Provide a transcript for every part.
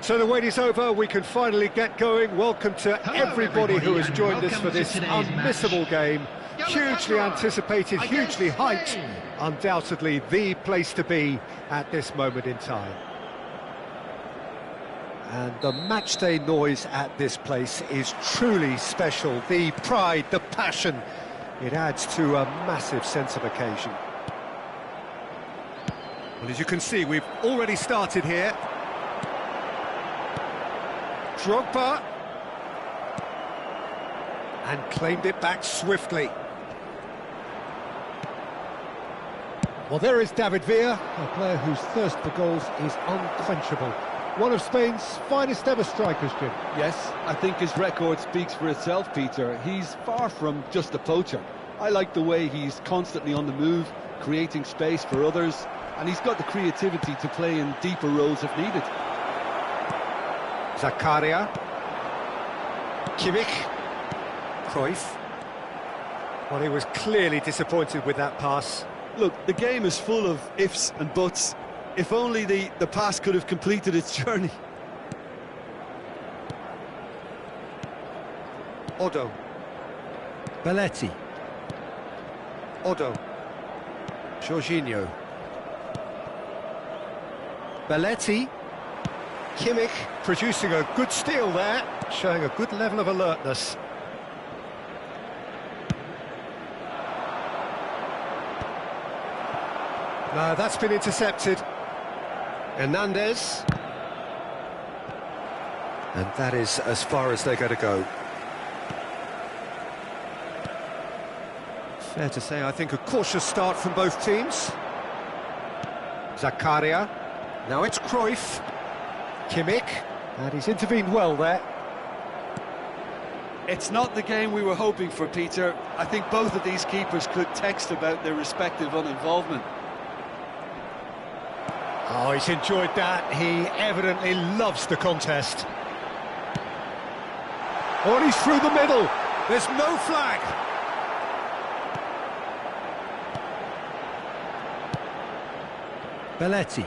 So the wait is over, we can finally get going. Welcome to everybody who has joined us for this unmissable game. Hugely anticipated, hugely hyped, undoubtedly the place to be at this moment in time. And the matchday noise at this place is truly special. The pride, the passion, it adds to a massive sense of occasion. Well, as you can see, we've already started here. Drogba, and claimed it back swiftly. Well, there is David Villa, a player whose thirst for goals is unquenchable. One of Spain's finest ever strikers, Jim. Yes, I think his record speaks for itself, Peter. He's far from just a poacher. I like the way he's constantly on the move, creating space for others, and he's got the creativity to play in deeper roles if needed. Zakaria, Kimmich, Cruyff. Well, he was clearly disappointed with that pass. Look, the game is full of ifs and buts. If only the pass could have completed its journey. Odo. Belletti. Odo. Jorginho. Belletti. Kimmich producing a good steal there, showing a good level of alertness. No, that's been intercepted. Hernandez. And that is as far as they're going to go. Fair to say, I think a cautious start from both teams. Zakaria. Now it's Cruyff. Kimmich, and he's intervened well there. It's not the game we were hoping for, Peter. I think both of these keepers could text about their respective uninvolvement. Oh, he's enjoyed that. He evidently loves the contest. Oh, and he's through the middle. There's no flag. Belletti.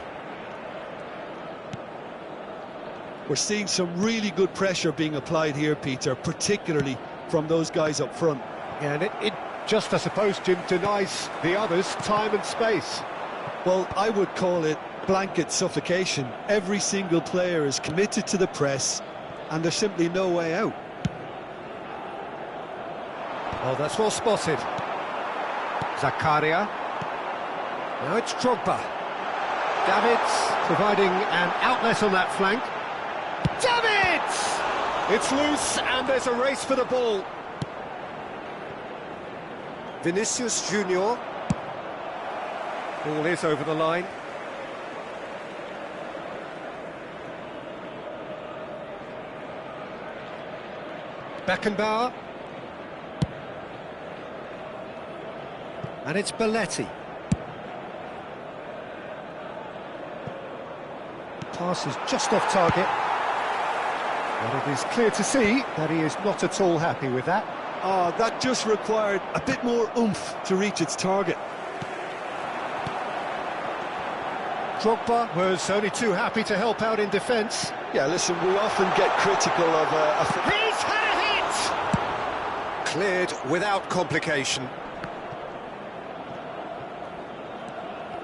We're seeing some really good pressure being applied here, Peter, particularly from those guys up front. Yeah, and it just, I suppose, Jim, denies the others time and space. Well, I would call it blanket suffocation. Every single player is committed to the press, and there's simply no way out. Oh, that's well spotted. Zakaria. Now it's Drogba. Davids providing an outlet on that flank. Davids! It's loose, and there's a race for the ball. Vinicius Junior. Ball is over the line. Beckenbauer. And it's Belletti. Pass is just off target. But it is clear to see that he is not at all happy with that. That just required a bit more oomph to reach its target. Drogba was only too happy to help out in defence. Yeah, listen, we often get critical of He's had it! Cleared without complication.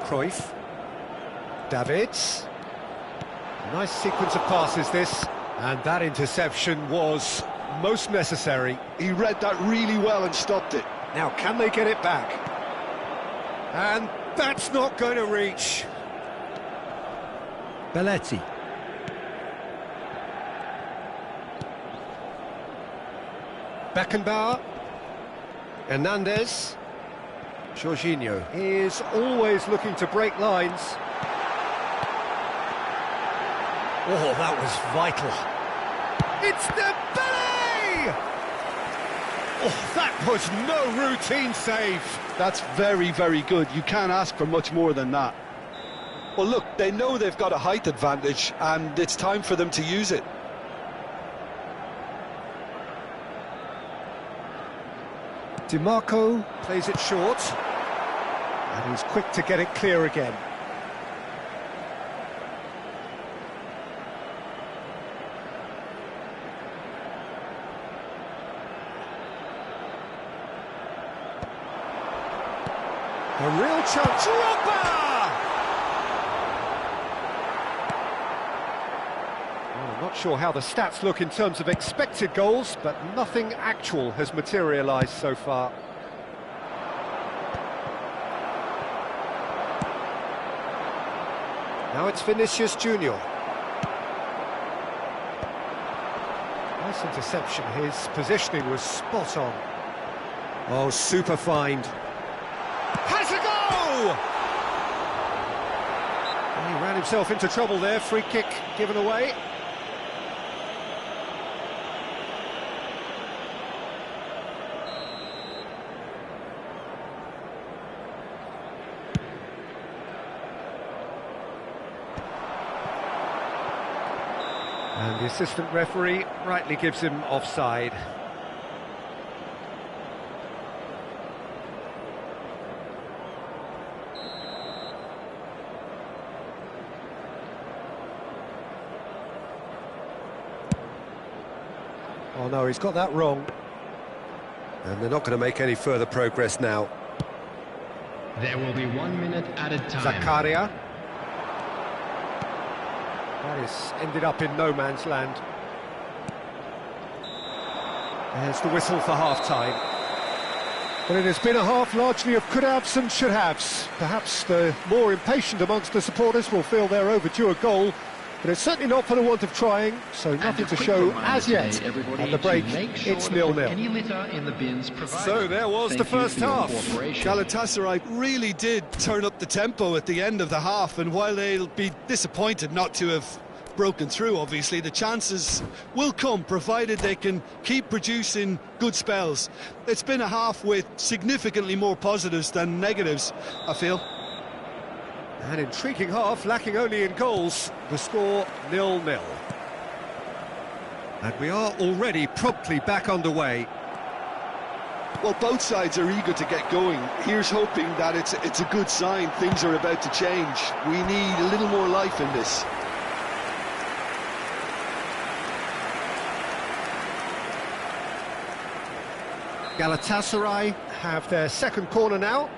Cruyff. Davids. Nice sequence of passes this. And that interception was most necessary. He read that really well and stopped it. Now, can they get it back? And that's not going to reach. Belletti. Beckenbauer. Hernandez. Jorginho is always looking to break lines. Oh, that was vital. It's Dembele! Oh, that was no routine save. That's very, very good. You can't ask for much more than that. Well, look, they know they've got a height advantage, and it's time for them to use it. DiMarco plays it short. And he's quick to get it clear again. A real chance. Drogba! Well, I'm not sure how the stats look in terms of expected goals, but nothing actual has materialised so far. Now it's Vinicius Junior. Nice interception. His positioning was spot on. Oh, super find. Has a go! And he ran himself into trouble there. Free kick given away. And the assistant referee rightly gives him offside. Oh no, he's got that wrong. And they're not going to make any further progress now. There will be 1 minute added time. Zakaria. That has ended up in no man's land. There's the whistle for half-time. But it has been a half largely of could-haves and should-haves. Perhaps the more impatient amongst the supporters will feel they're overdue a goal, but it's certainly not for the want of trying, so nothing to show as yet. At the break, it's 0-0. So there was the first half. Galatasaray really did turn up the tempo at the end of the half, and while they'll be disappointed not to have broken through, obviously, the chances will come, provided they can keep producing good spells. It's been a half with significantly more positives than negatives, I feel. An intriguing half, lacking only in goals. The score 0-0. And we are already promptly back underway. Well, both sides are eager to get going. Here's hoping that it's a good sign. Things are about to change. We need a little more life in this. Galatasaray have their second corner now.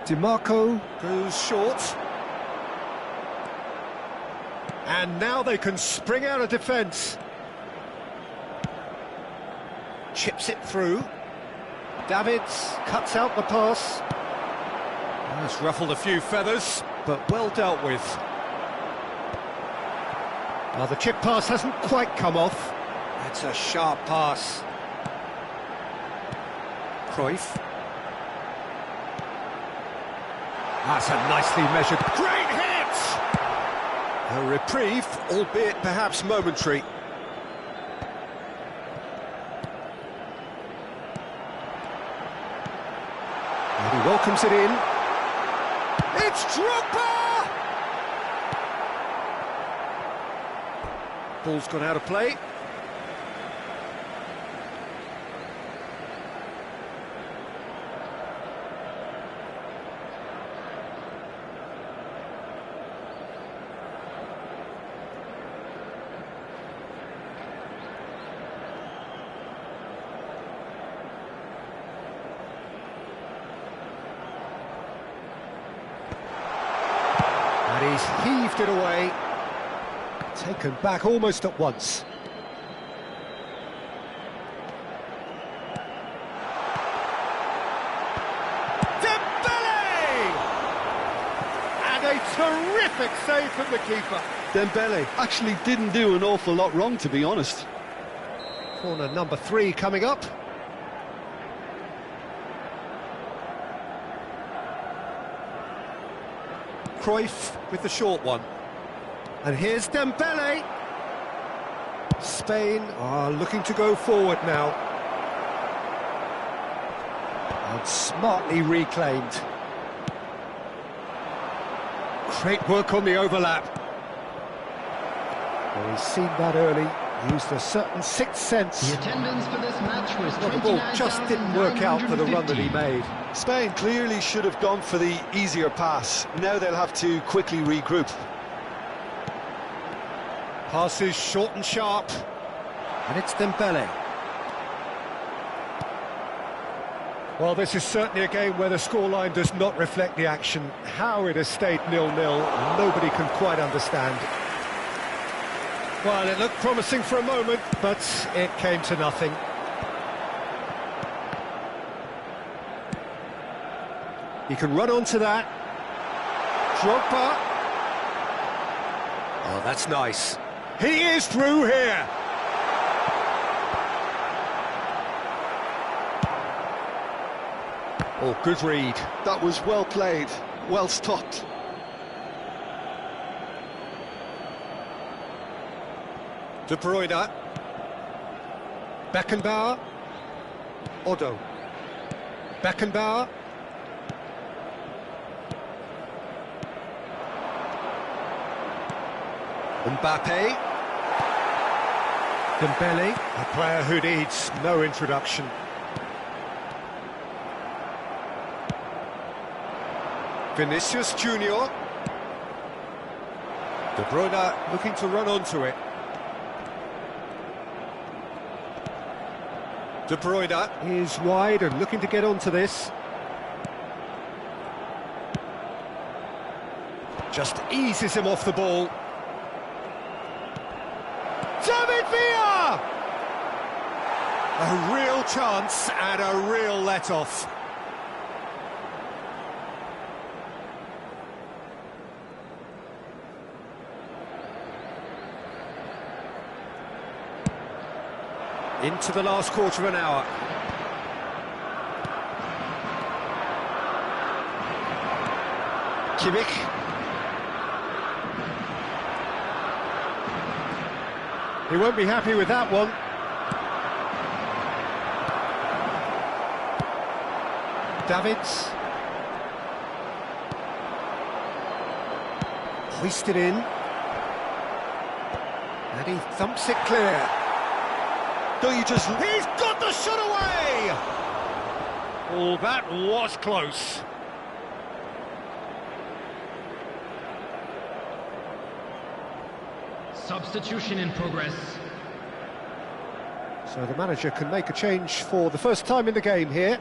DiMarco goes short. And now they can spring out of defence. Chips it through. Davids cuts out the pass. That's ruffled a few feathers, but well dealt with. Now the chip pass hasn't quite come off. That's a sharp pass. Cruyff. That's a nicely measured... Great hit! A reprieve, albeit perhaps momentary. And he welcomes it in. It's Drogba! Ball's gone out of play. And he's heaved it away. Taken back almost at once. Dembele! And a terrific save from the keeper. Dembele actually didn't do an awful lot wrong, to be honest. Corner number 3 coming up. Cruyff with the short one. And here's Dembele. Spain are looking to go forward now. And smartly reclaimed. Great work on the overlap. Well, he's seen that early, Used a certain sixth sense. The attendance for this match was Well, the ball just didn't work out for the run that he 29,950. made. Spain clearly should have gone for the easier pass. Now they'll have to quickly regroup. Passes short and sharp. And it's Dembele. Well, this is certainly a game where the scoreline does not reflect the action. How it has stayed 0-0, nobody can quite understand. Well, it looked promising for a moment, but it came to nothing. He can run onto that. Drogba. Oh, that's nice. He is through here. Oh, good read. That was well played, well stopped. De Bruyne. Beckenbauer. Otto. Beckenbauer. Mbappe. Dembele, a player who needs no introduction. Vinicius Junior. De Bruyne looking to run onto it. De Bruyne is wide and looking to get onto this. Just eases him off the ball. David Villa! A real chance and a real let-off. Into the last quarter of an hour. Kimmich. He won't be happy with that one. Davids. Hoisted in. And he thumps it clear. Don't you just... He's got the shot away! Oh, that was close. Substitution in progress. So the manager can make a change for the first time in the game here.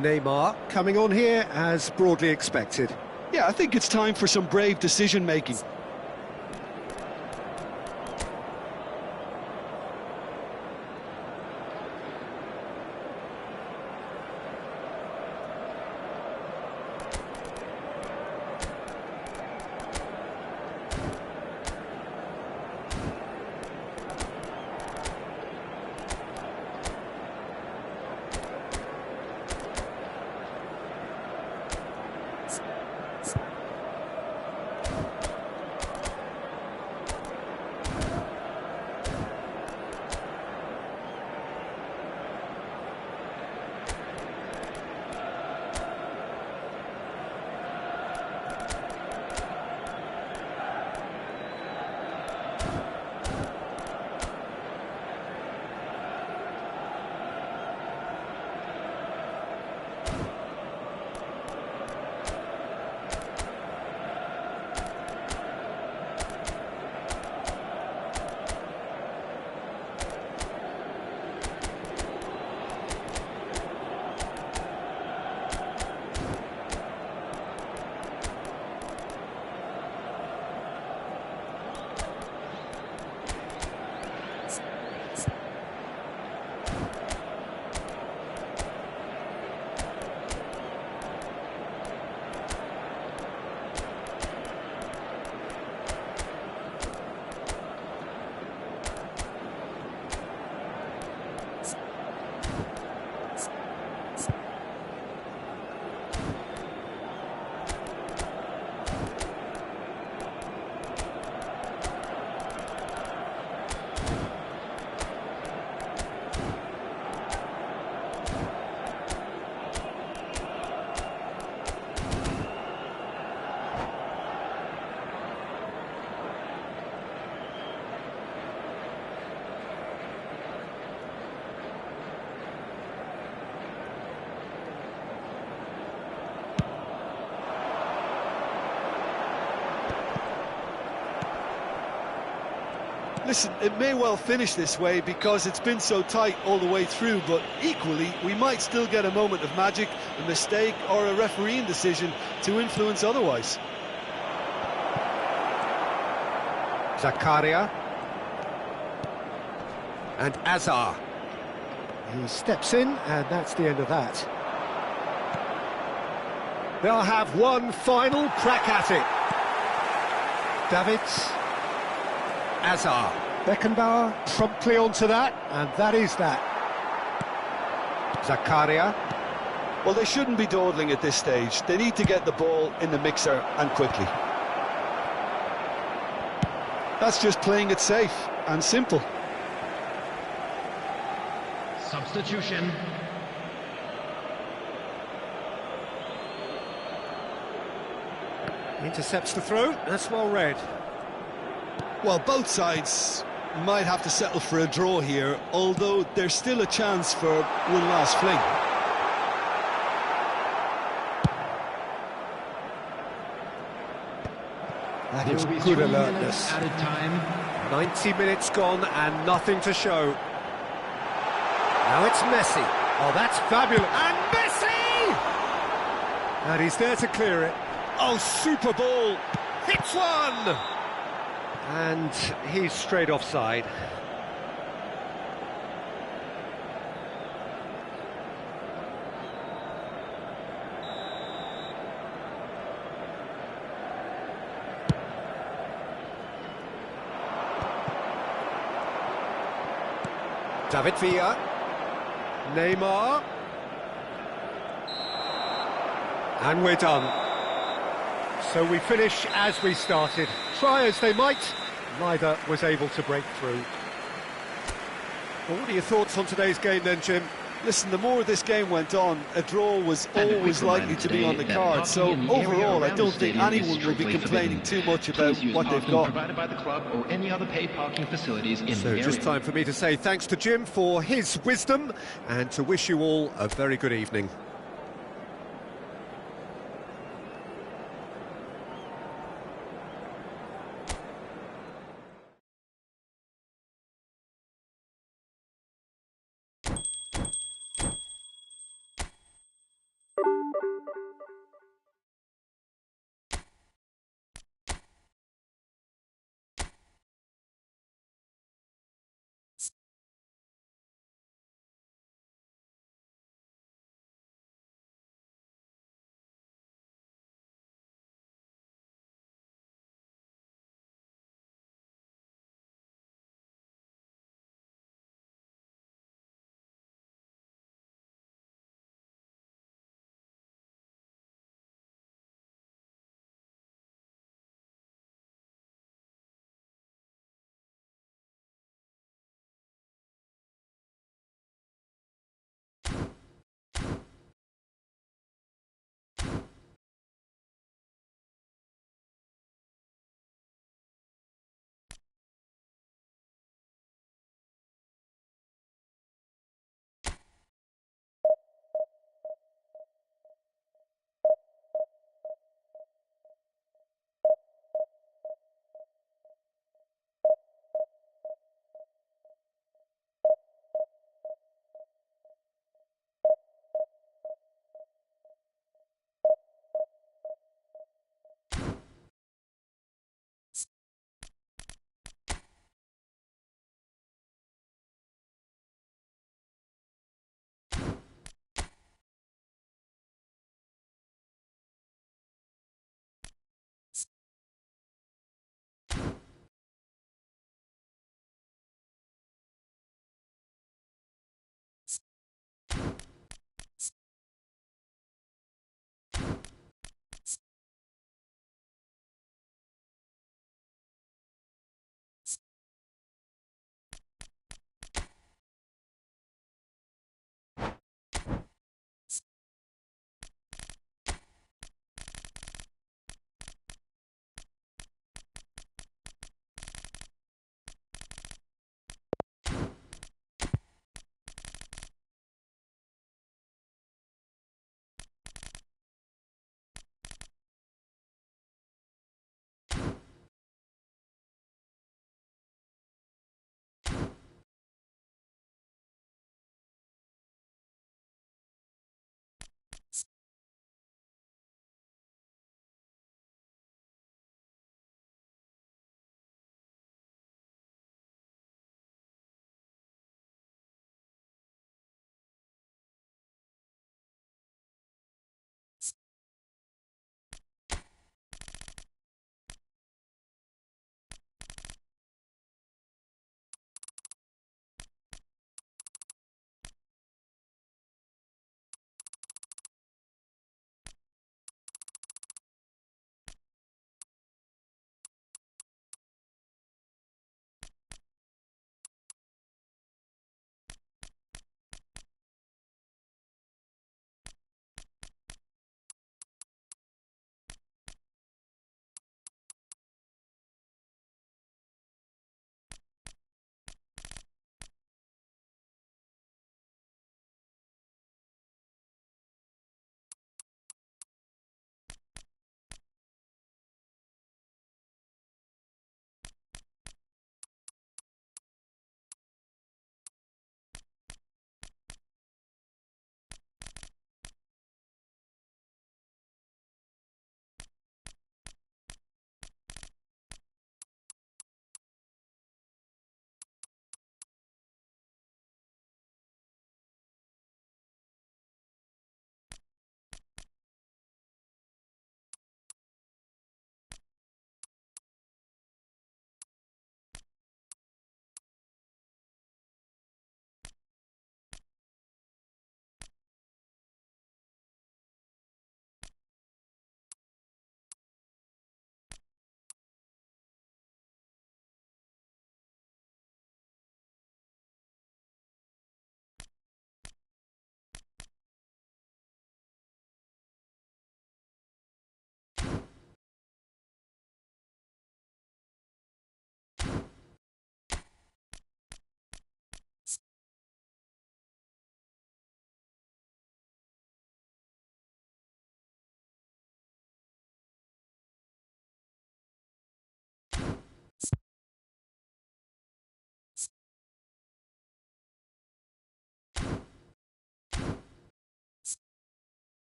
Neymar coming on here as broadly expected. Yeah, I think it's time for some brave decision-making. Listen, it may well finish this way because it's been so tight all the way through, but equally, we might still get a moment of magic, a mistake, or a refereeing decision to influence otherwise. Zakaria. And Azar. He steps in, and that's the end of that. They'll have one final crack at it. Davids. Azar. Beckenbauer promptly onto that, and that is that. Zakaria. Well, they shouldn't be dawdling at this stage. They need to get the ball in the mixer and quickly. That's just playing it safe and simple. Substitution. Intercepts the throw, that's well read. Well, both sides might have to settle for a draw here, although there's still a chance for one last fling. That There is will be good 3 alertness. minutes added time. 90 minutes gone and nothing to show. Now it's Messi. Oh, that's fabulous. And Messi! And he's there to clear it. Oh, super ball. Hits one! And he's straight offside. David Villa. Neymar. And we're done. So we finish as we started. Try as they might, neither was able to break through. Well, what are your thoughts on today's game then, Jim? Listen, the more this game went on, a draw was always likely to be on the card. So overall, I don't think anyone will be complaining too much about what they've got. Provided by the club or any other paid parking facilities in the So area. just time for me to say thanks to Jim for his wisdom and to wish you all a very good evening.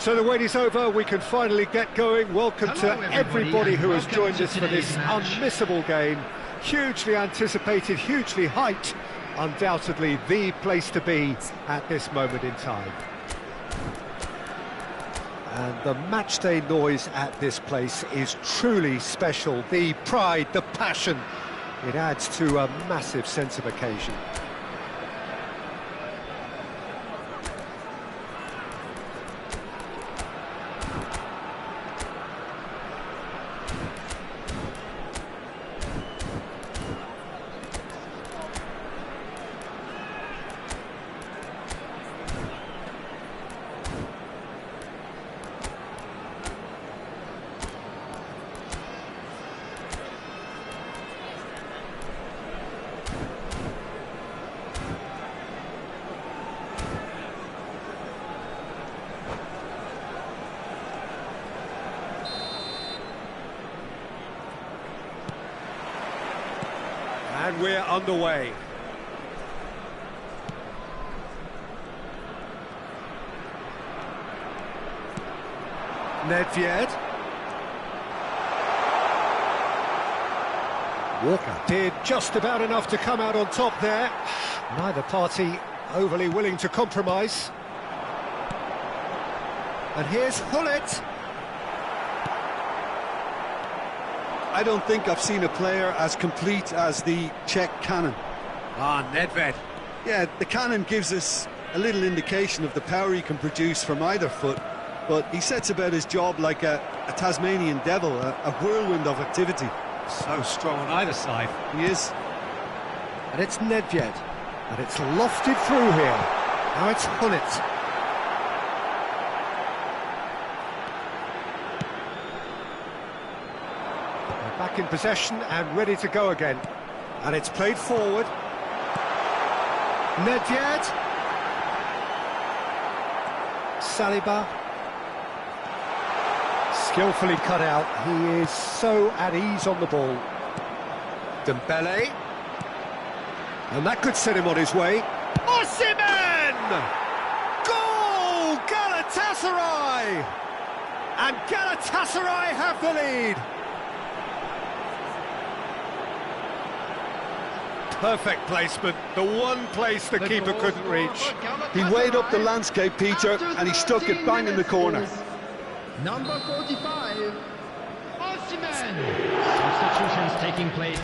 So the wait is over, we can finally get going. Welcome to everybody who has joined us for this unmissable game. Hugely anticipated, hugely hyped. Undoubtedly the place to be at this moment in time. And the matchday noise at this place is truly special. The pride, the passion, it adds to a massive sense of occasion. underway. Nedved. Walker did just about enough to come out on top there. Neither party overly willing to compromise. And here's Hullet. I don't think I've seen a player as complete as the Czech cannon. Ah, Nedved. Yeah, the cannon gives us a little indication of the power he can produce from either foot, but he sets about his job like a Tasmanian devil, a whirlwind of activity. So strong on either side. He is. And it's Nedved. And it's lofted through here. Now it's Hullet. They're back in possession and ready to go again. And it's played forward. Nedved. Saliba. Skillfully cut out. He is so at ease on the ball. Dembele. And that could set him on his way. Osimhen! Goal! Galatasaray! And Galatasaray have the lead. Perfect placement, the one place the keeper couldn't reach. He weighed up the landscape, Peter, and he stuck it bang in the corner. Number 45, Osimhen. Substitutions taking place.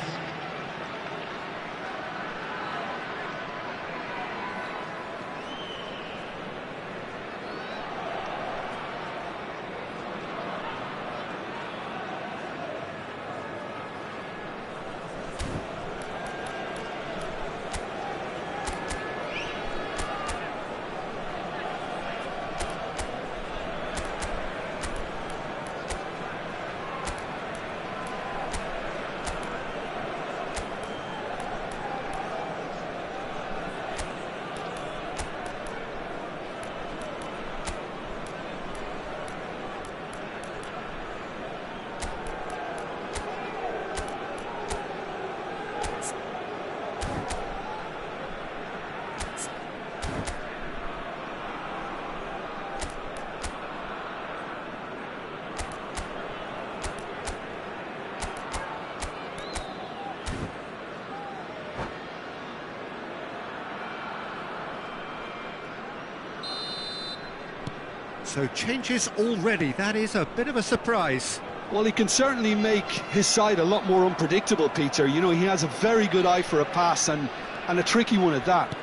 So changes already, that is a bit of a surprise. Well, he can certainly make his side a lot more unpredictable, Peter. You know, he has a very good eye for a pass and a tricky one at that.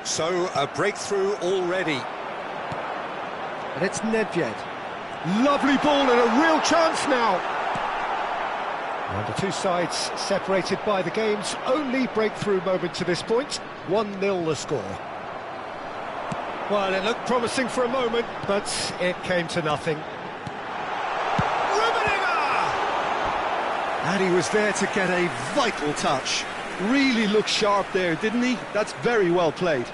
So a breakthrough already. And it's Nedved. Lovely ball and a real chance now. And the two sides separated by the game's only breakthrough moment to this point. 1-0 the score. Well, it looked promising for a moment, but it came to nothing. And he was there to get a vital touch. Really looked sharp there, didn't he? That's very well played.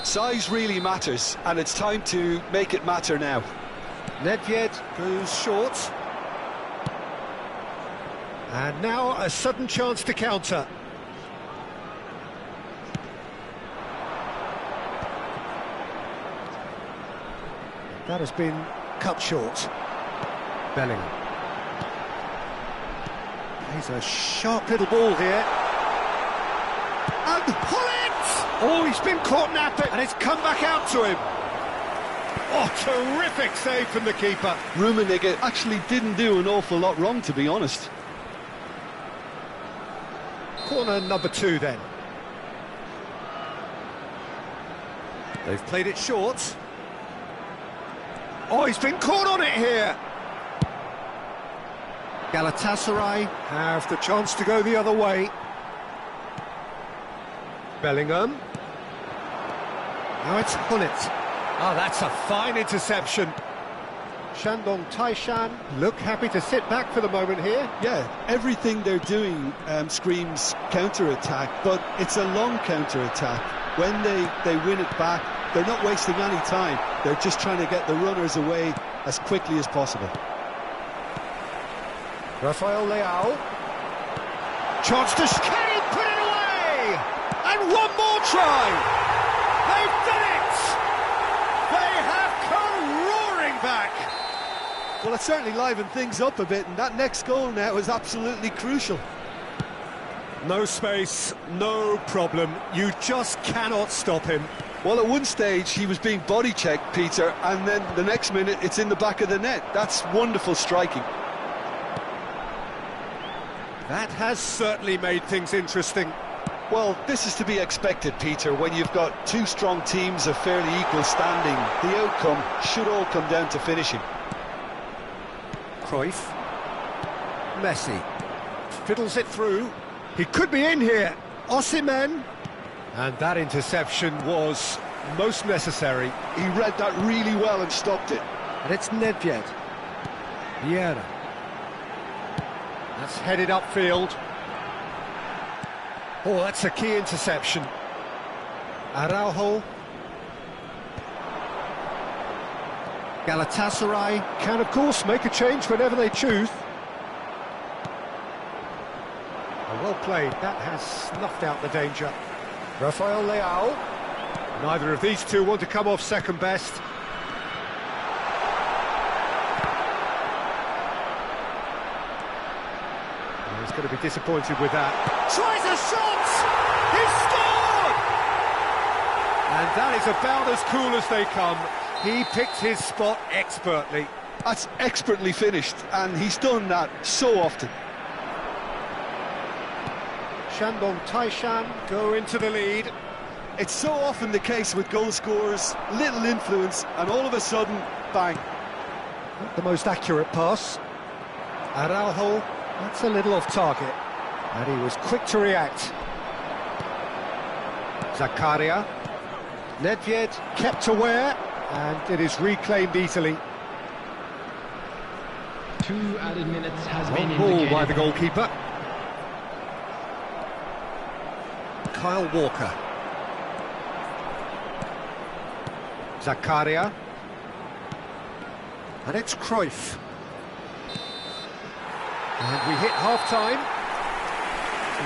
Size really matters, and it's time to make it matter now. Nedved goes short. And now a sudden chance to counter. That has been cut short. Bellingham. He's a sharp little ball here. And Hullet! Oh, he's been caught napping, and it's come back out to him. Oh, terrific save from the keeper. Rummenigge actually didn't do an awful lot wrong, to be honest. Corner number 2 then. They've played it short. Oh, he's been caught on it here. Galatasaray have the chance to go the other way. Bellingham. Now it's Hullet. Oh, that's a fine interception. Shandong Taishan look happy to sit back for the moment here. Yeah, everything they're doing screams counter-attack, but it's a long counter-attack. When they win it back, they're not wasting any time. They're just trying to get the runners away as quickly as possible. Rafael Leao. Chance to... Can he put it away? And one more try! They've done it! They have come roaring back! Well, it certainly livened things up a bit, and that next goal now is absolutely crucial. No space, no problem. You just cannot stop him. Well, at one stage he was being body checked, Peter, and then the next minute it's in the back of the net. That's wonderful striking. That has certainly made things interesting. Well, this is to be expected, Peter, when you've got two strong teams of fairly equal standing. The outcome should all come down to finishing. Cruyff. Messi. Fiddles it through. He could be in here. Osimhen. And that interception was most necessary. He read that really well and stopped it. And it's Nedved. Vieira. That's headed upfield. Oh, that's a key interception. Araujo. Galatasaray can, of course, make a change whenever they choose. Well played. That has snuffed out the danger. Rafael Leao. Neither of these two want to come off second best. Well, he's going to be disappointed with that. Tries a shot! He scored! And that is about as cool as they come. He picked his spot expertly. That's expertly finished, and he's done that so often. Shandong Taishan go into the lead. It's so often the case with goal scorers, little influence, and all of a sudden, bang. Not the most accurate pass. Araujo, that's a little off target. And he was quick to react. Zakaria. Nedved kept aware, and it is reclaimed easily. 2 added minutes has One been ball indicated. by the goalkeeper. Kyle Walker. Zakaria. And it's Cruyff. And we hit half-time.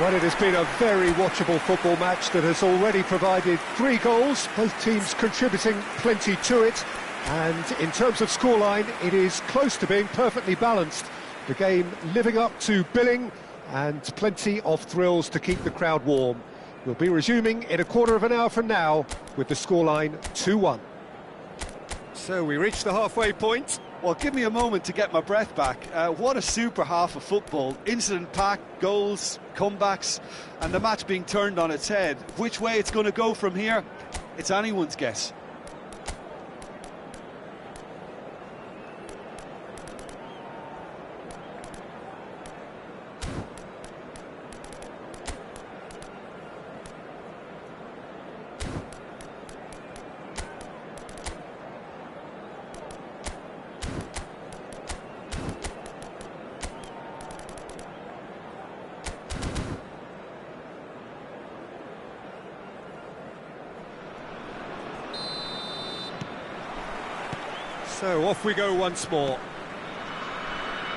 Well, it has been a very watchable football match that has already provided 3 goals, both teams contributing plenty to it. And in terms of scoreline, it is close to being perfectly balanced. The game living up to billing and plenty of thrills to keep the crowd warm. We'll be resuming in a quarter of an hour from now with the scoreline 2-1. So we reach the halfway point. Well, give me a moment to get my breath back. What a super half of football. Incident-packed, goals, comebacks, and the match being turned on its head. Which way it's going to go from here, it's anyone's guess. So off we go once more.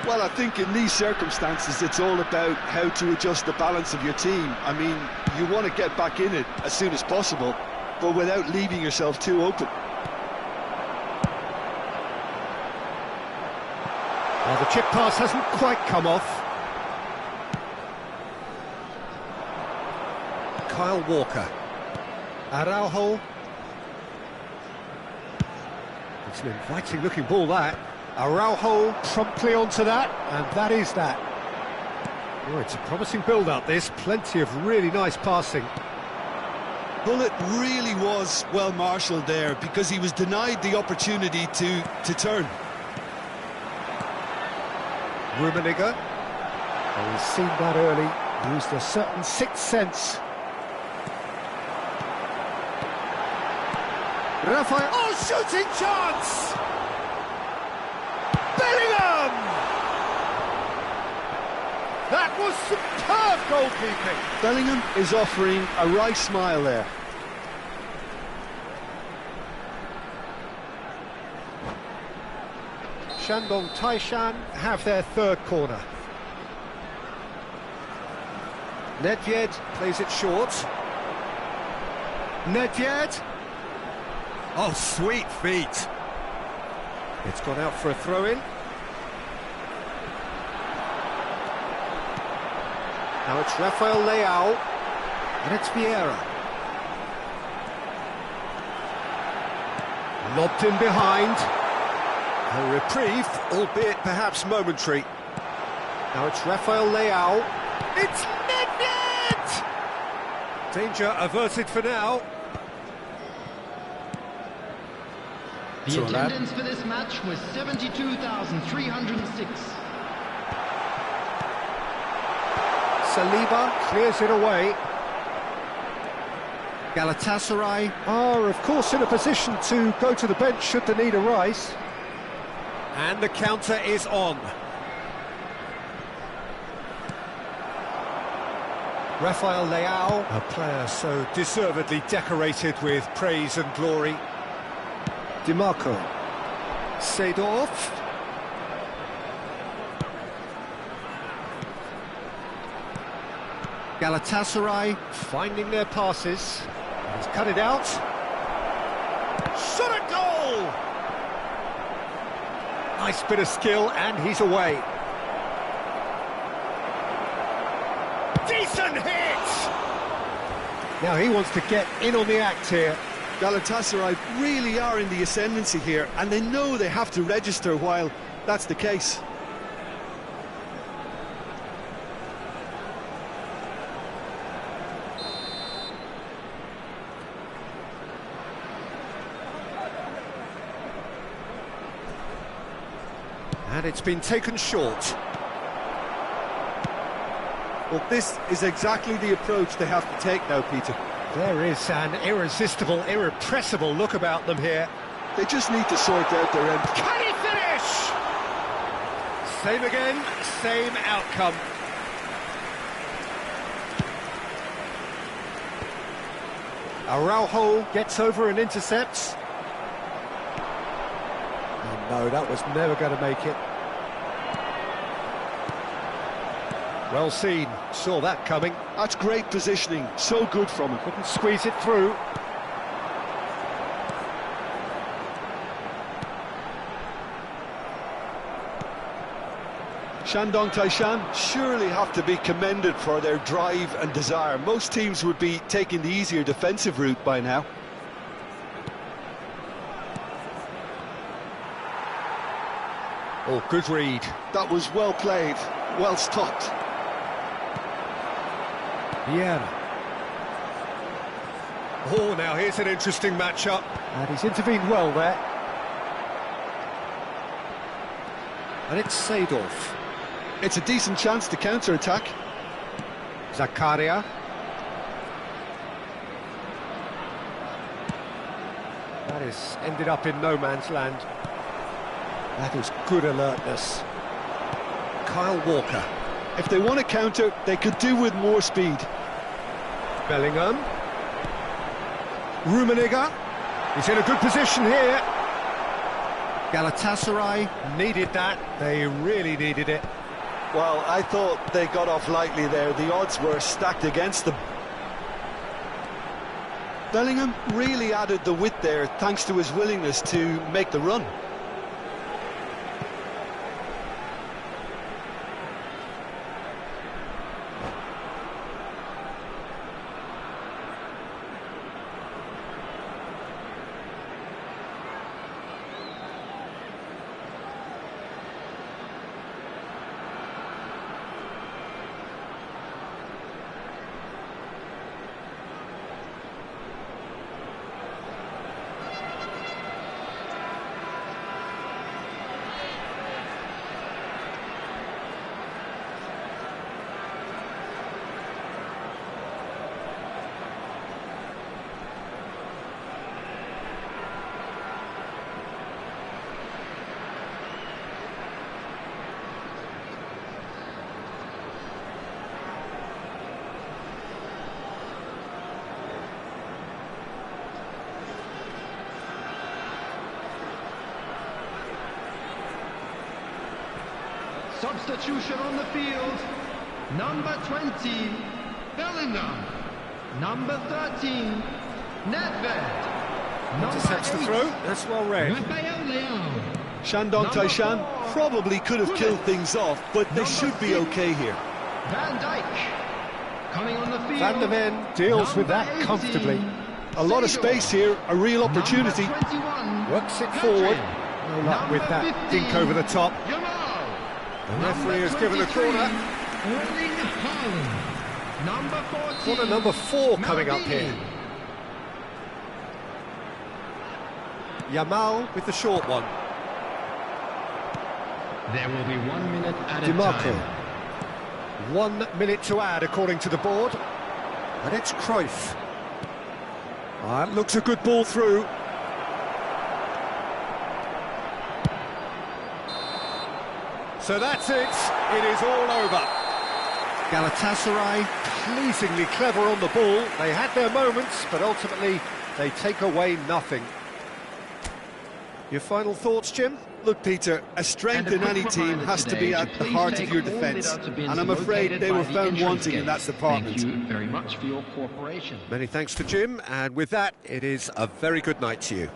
Well, I think in these circumstances it's all about how to adjust the balance of your team. I mean, you want to get back in it as soon as possible, but without leaving yourself too open. Well, the chip pass hasn't quite come off. Kyle Walker. Araujo. It's an inviting looking ball, that. Araujo promptly onto that, and that is that. Oh, it's a promising build-up, this. Plenty of really nice passing. Well, it really was well marshalled there, because he was denied the opportunity to turn. Rummenigge. Oh, he's seen that early. Used a certain sixth sense. Rafael. Oh, shooting chance! Bellingham! That was superb goalkeeping. Bellingham is offering a right smile there. Shandong Taishan have their third corner. Nedved plays it short. Nedved. Oh, sweet feet. It's gone out for a throw-in. Now it's Rafael Leao. And it's Vieira. Lobbed in behind. A reprieve, albeit perhaps momentary. Now it's Rafael Leao. It's Nedved! Danger averted for now. The attendance for this match was 72,306. Saliba clears it away. Galatasaray are, of course, in a position to go to the bench should the need arise. And the counter is on. Rafael Leao, a player so deservedly decorated with praise and glory. DiMarco. Seedorf. Galatasaray finding their passes. He's cut it out. Shot a goal! Nice bit of skill, and he's away. Decent hit! Now he wants to get in on the act here. Galatasaray really are in the ascendancy here, and they know they have to register while that's the case. And it's been taken short. Well, this is exactly the approach they have to take now, Peter. There is an irresistible, irrepressible look about them here. They just need to sort out their end. Can he finish? Same again, same outcome. Araujo gets over and intercepts. Oh no, that was never going to make it. Well seen, saw that coming. That's great positioning, so good from him. Couldn't squeeze it through. Shandong Taishan surely have to be commended for their drive and desire. Most teams would be taking the easier defensive route by now. Oh, good read. That was well played, well stopped. Vieira. Oh, now here's an interesting matchup. And he's intervened well there. And it's Seedorf. It's a decent chance to counter-attack. Zakaria. That is ended up in no man's land. That is good alertness. Kyle Walker. If they want to counter, they could do with more speed. Bellingham. Rummenigge. He's in a good position here. Galatasaray needed that. They really needed it. Well, I thought they got off lightly there. The odds were stacked against them. Bellingham really added the width there thanks to his willingness to make the run. Substitution on the field. Number 20, Bellingham. Number 13, Nedved. Intercepts the throw. That's well read. Rafael Leão. Shandong Number Taishan 4, probably could have killed things off, but they Number should be 6, okay here. Van Dijk. Coming on the field. Van der Ven deals with that Number 18, comfortably. A lot of Seedorf. space here, a real opportunity. Number 21, Works it Katrin. forward. No luck with that Number dink 15, over the top. Jamal. The referee has Number given a 23, corner. Erling Haaland. Number 14, Corner number 4 coming up Maldini. here. Yamal with the short one. There will be 1 minute at a DiMarco. time. 1 minute to add according to the board. And it's Cruyff. That looks a good ball through. So that's it. It is all over. Galatasaray pleasingly clever on the ball. They had their moments, but ultimately they take away nothing. Your final thoughts, Jim? Look, Peter, a strength And a in any quick team reminder has to today be to at the please heart take of your all defence, the outer bins and I'm afraid located they by were the found entrance wanting in gate. that department. Thank you very much for your cooperation. Many thanks to Jim, and with that, it is a very good night to you.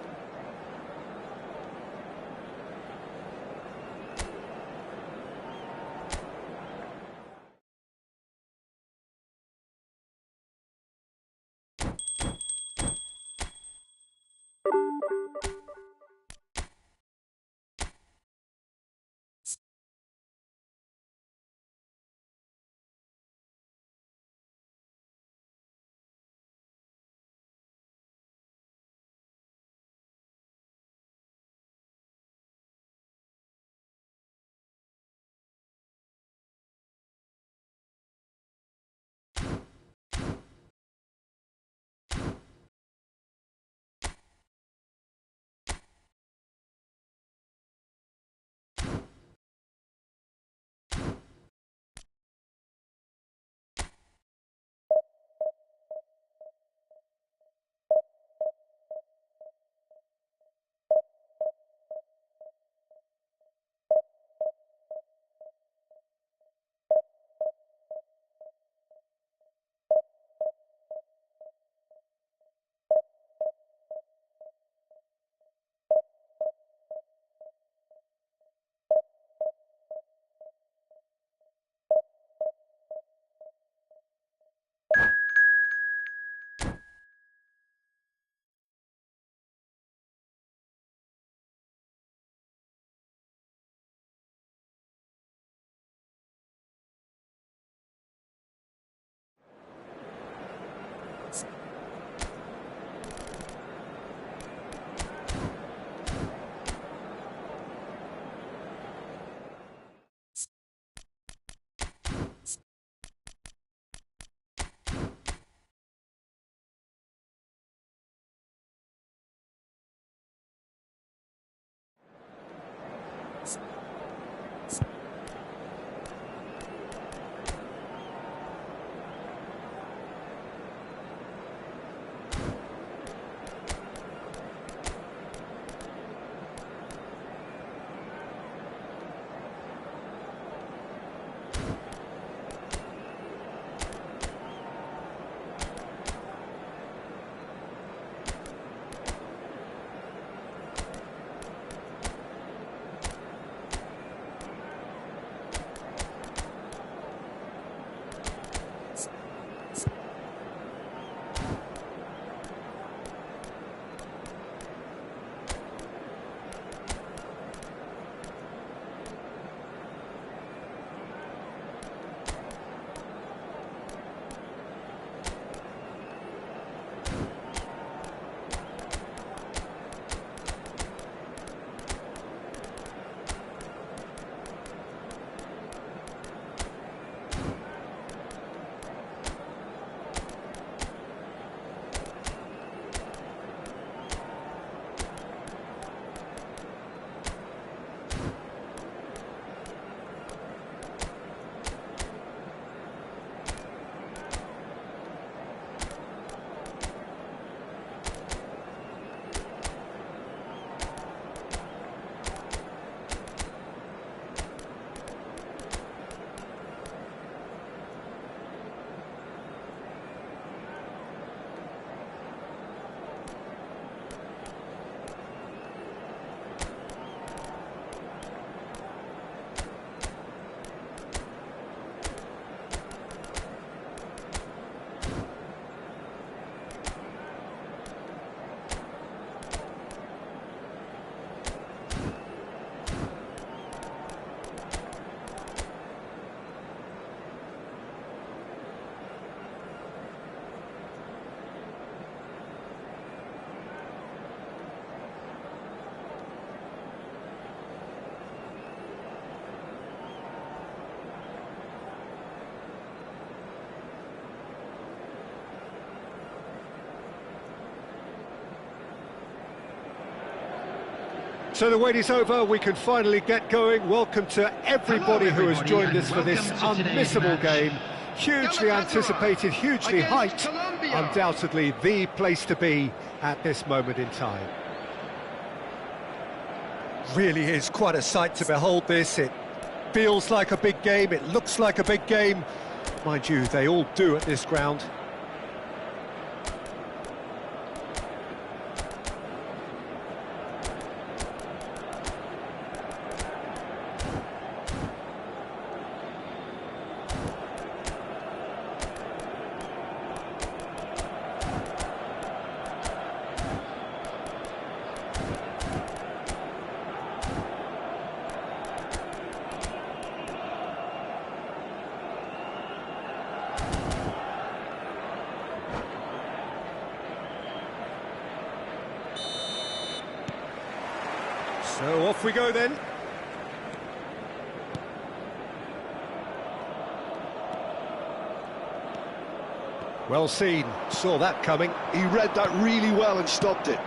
So the wait is over, we can finally get going. Welcome to everybody who has joined us for this unmissable game. Hugely anticipated, hugely hyped, undoubtedly the place to be at this moment in time. Really is quite a sight to behold this. It feels like a big game, it looks like a big game. Mind you, they all do at this ground. So off we go then. Well seen, saw that coming. He read that really well and stopped it.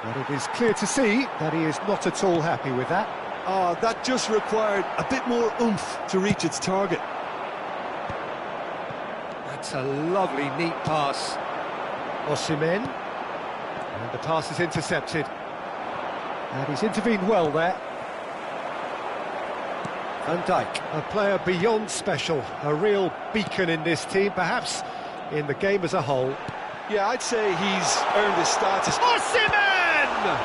But it is clear to see that he is not at all happy with that. That just required a bit more oomph to reach its target. That's a lovely, neat pass. Osimhen. And the pass is intercepted. And he's intervened well there. Van Dijk, a player beyond special, a real beacon in this team, perhaps in the game as a whole. Yeah, I'd say he's earned his status. Osimhen!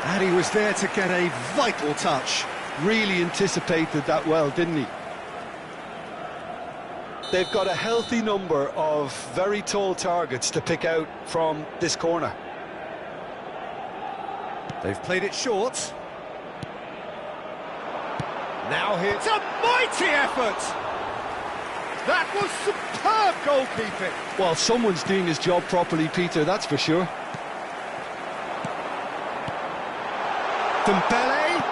And he was there to get a vital touch. Really anticipated that well, didn't he? They've got a healthy number of very tall targets to pick out from this corner. They've played it short. Now here's a mighty effort! That was superb goalkeeping! Well, someone's doing his job properly, Peter, that's for sure. Dembele?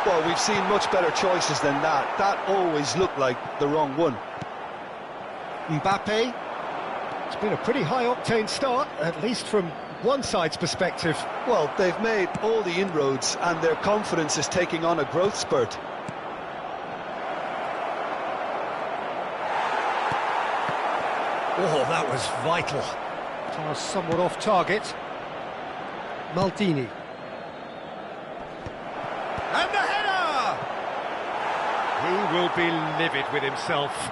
Well, we've seen much better choices than that. That always looked like the wrong one. Mbappe? It's been a pretty high-octane start, at least from one side's perspective. Well, they've made all the inroads and their confidence is taking on a growth spurt. Oh, that was vital. Pass somewhat off target. Maldini. And the header! He will be livid with himself.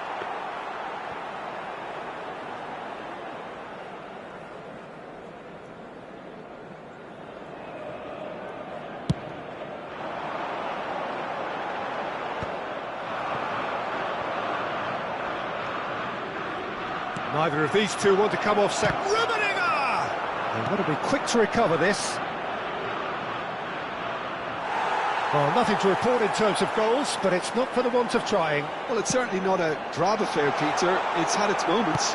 Neither of these two want to come off second. Rummenigge! They've got to be quick to recover this. Well, nothing to report in terms of goals, but it's not for the want of trying. Well, it's certainly not a drab affair, Peter. It's had its moments.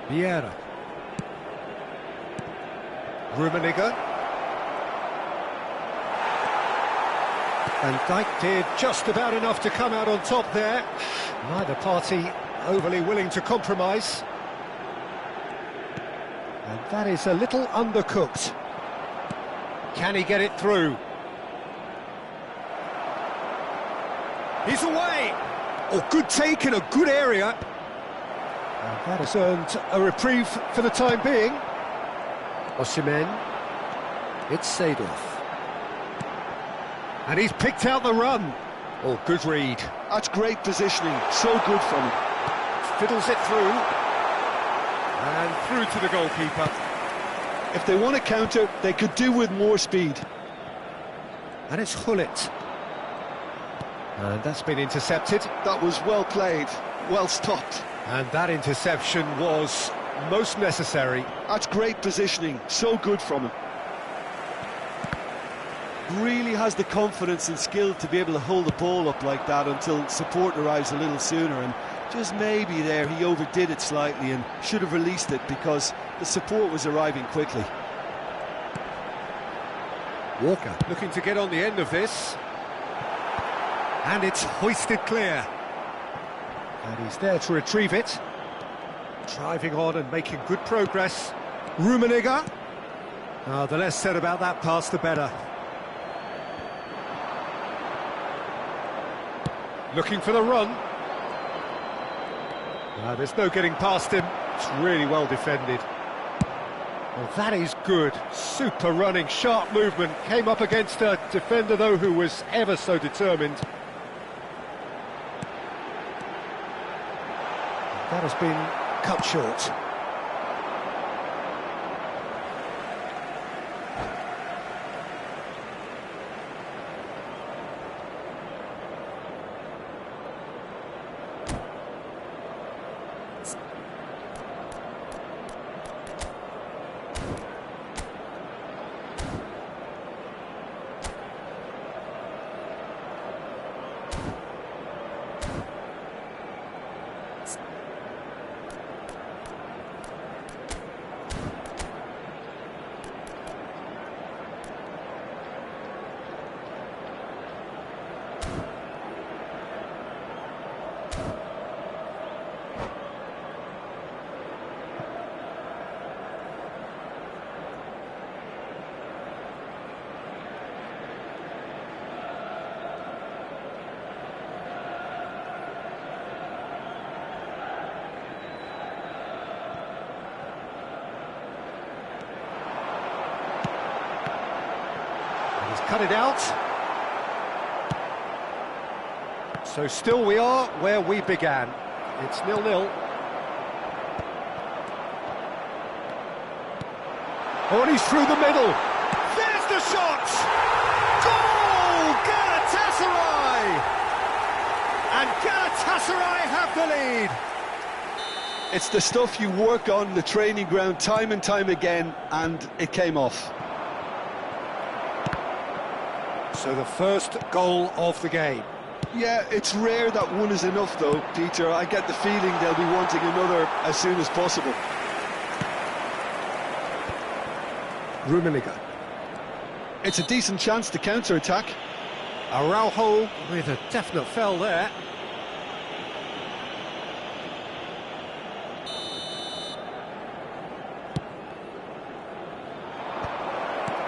Vieira. Rummenigge. Van Dijk did just about enough to come out on top there. Neither party overly willing to compromise. And that is a little undercooked. Can he get it through? He's away! Oh, good take in a good area. And that has earned a reprieve for the time being. Osimhen. It's Seedorf. And he's picked out the run. Oh, good read. That's great positioning, so good from him. Fiddles it through. And through to the goalkeeper. If they want to counter, they could do with more speed. And it's Hullet. And that's been intercepted. That was well played, well stopped. And that interception was most necessary. That's great positioning, so good from him. Really has the confidence and skill to be able to hold the ball up like that until support arrives a little sooner, and just maybe there he overdid it slightly and should have released it because the support was arriving quickly. Walker looking to get on the end of this. And it's hoisted clear. And he's there to retrieve it. Driving on and making good progress. Rummenigge. The less said about that pass, the better. Looking for the run. There's no getting past him. It's really well defended. Well, that is good. Super running, sharp movement. Came up against a defender, though, who was ever so determined. That has been cut short. Cut it out. So still we are where we began. It's 0-0. Oh, and he's through the middle. There's the shot! Goal! Galatasaray! And Galatasaray have the lead. It's the stuff you work on the training ground time and time again, and it came off. So the first goal of the game. Yeah, it's rare that one is enough though, Peter. I get the feeling they'll be wanting another as soon as possible. Rummenigge. It's a decent chance to counter-attack. Araujo with a definite fell there.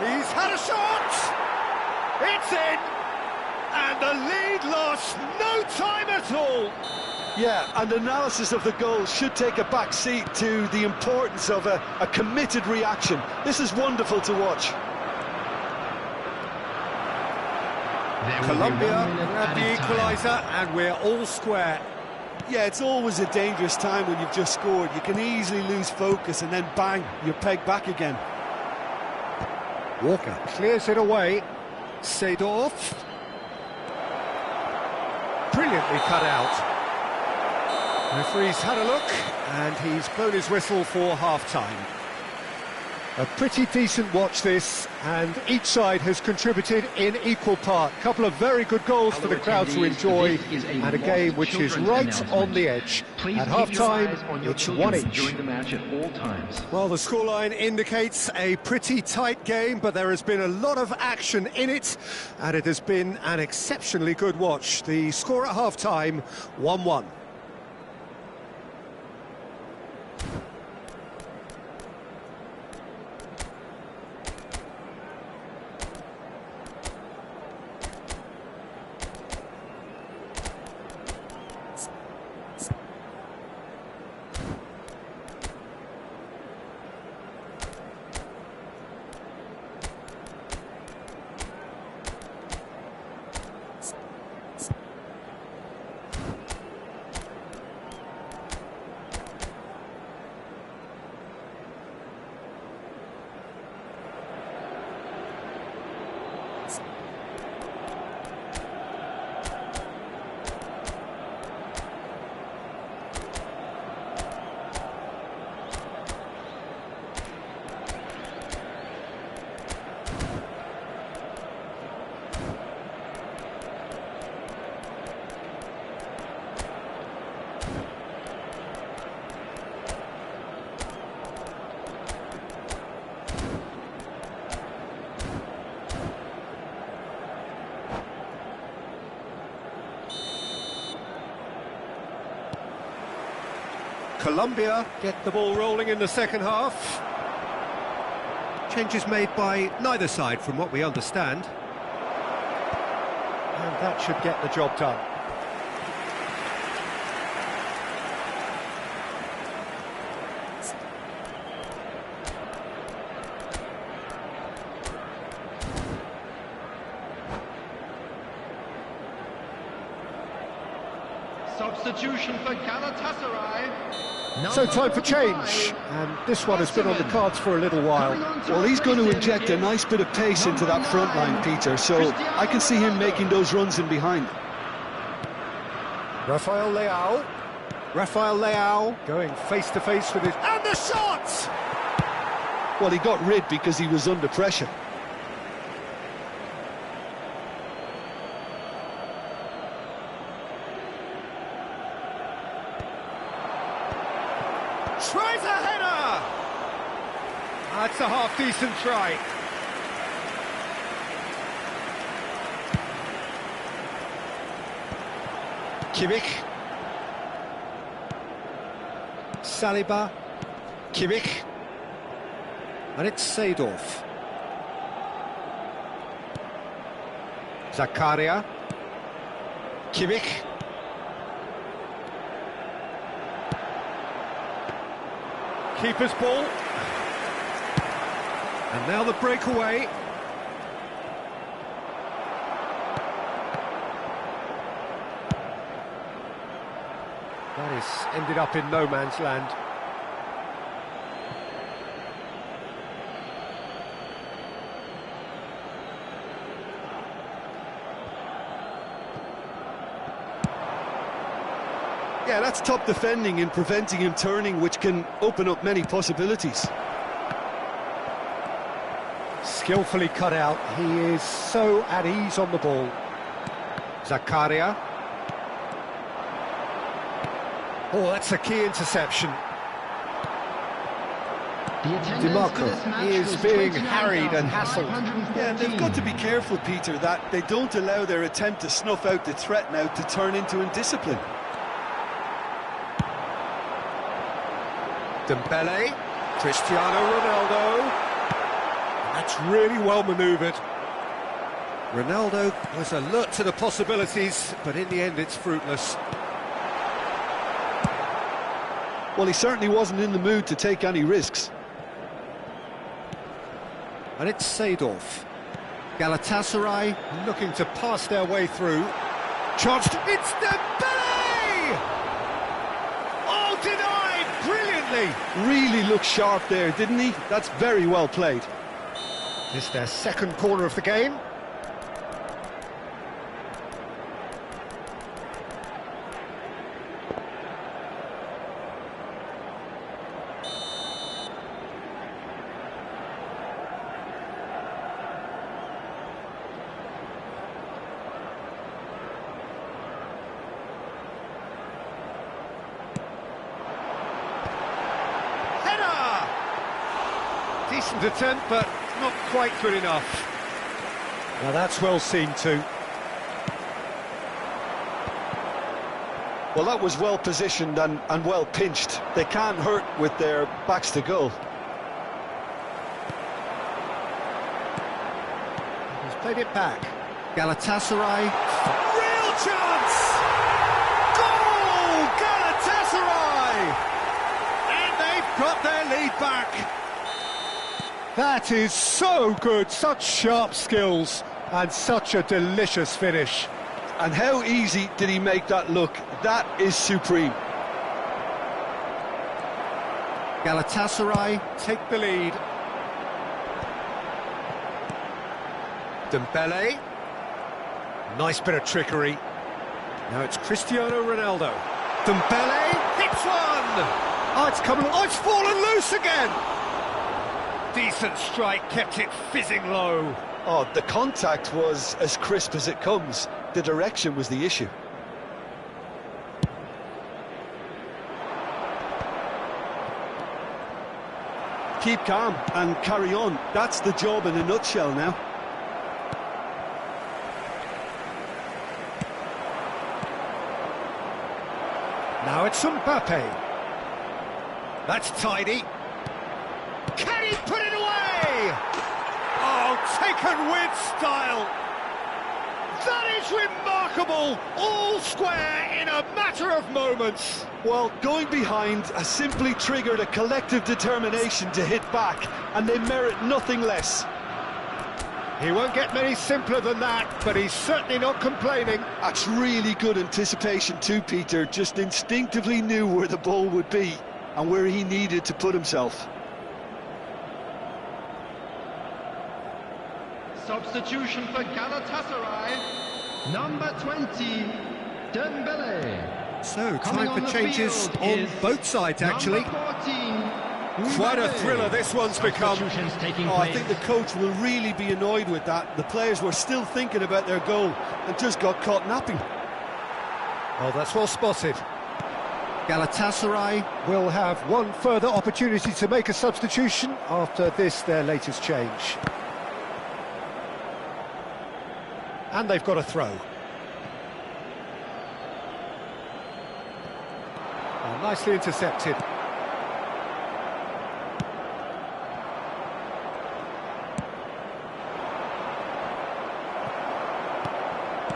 He's had a shot! It's in! And the lead lost no time at all! Yeah, and analysis of the goal should take a back seat to the importance of a committed reaction. This is wonderful to watch. Colombia grab the equaliser and we're all square. Yeah, it's always a dangerous time when you've just scored. You can easily lose focus and then bang, you're pegged back again. Walker clears it away. Seedorf. Brilliantly cut out. Referee's had a look, and he's blown his whistle for half-time. A pretty decent watch this, and each side has contributed in equal part. A couple of very good goals for the crowd to enjoy, and a game which is right on the edge. At half-time, it's one each. During the match at all times. Well, the scoreline indicates a pretty tight game, but there has been a lot of action in it, and it has been an exceptionally good watch. The score at half-time, 1-1. Colombia get the ball rolling in the second half. Changes made by neither side, from what we understand. And that should get the job done. Substitution for Galatasaray. So time for change, and this one has been on the cards for a little while. Well, he's going to inject a nice bit of pace into that front line, Peter, so I can see him making those runs in behind. Rafael Leao. Rafael Leao going face-to-face with his... And the shot! Well, he got rid because he was under pressure. Tries a header! That's a half-decent try. Kimmich. Saliba. Kimmich. And it's Seedorf. Zakaria. Kimmich. Keeper's ball. And now the breakaway. That is ended up in no man's land. Yeah, that's top defending and preventing him turning, which can open up many possibilities. Skillfully cut out. He is so at ease on the ball. Zakaria. Oh, that's a key interception. DiMarco He is being harried and hassled. Yeah, they've got to be careful, Peter, that they don't allow their attempt to snuff out the threat now to turn into indiscipline. Dembele. Cristiano Ronaldo. That's really well manoeuvred. Ronaldo was alert to the possibilities, but in the end it's fruitless. Well, he certainly wasn't in the mood to take any risks. And it's Seedorf. Galatasaray Looking to pass their way through. charged. It's Dembele! Oh, denied brilliantly. Really looked sharp there, didn't he? That's very well played. This is their second corner of the game. Decent attempt, but not quite good enough. Now that's well seen too. Well, that was well positioned and well pinched. They can't hurt with their backs to goal. He's played it back. Galatasaray. Real chance! Goal! Galatasaray! And they've got their lead back. That is so good, such sharp skills and such a delicious finish. And how easy did he make that look? That is supreme. Galatasaray Take the lead. Dembele. Nice bit of trickery. Now it's Cristiano Ronaldo. Dembele hits one! Oh, it's coming. Oh, it's fallen loose again. Decent strike, kept it fizzing low. Oh, the contact was as crisp as it comes. The direction was the issue. Keep calm and carry on. That's the job in a nutshell now. Now it's Mbappe. That's tidy. Can he put it away? taken with style. That is remarkable! All square in a matter of moments. Well, going behind has simply triggered a collective determination to hit back, and they merit nothing less. He won't get many simpler than that, but he's certainly not complaining. That's really good anticipation too, Peter. Just instinctively knew where the ball would be and where he needed to put himself. Substitution for Galatasaray, number 20, Dembele. So, Coming time on for the changes field on is both sides, actually. Number 14, Quite a Mbappe. thriller this one's become. Substitutions taking Oh, I place. think the coach will really be annoyed with that. The players were still thinking about their goal and just got caught napping. Oh, that's well spotted. Galatasaray will have one further opportunity to make a substitution after this, their latest change. And they've got a throw. Oh, nicely intercepted.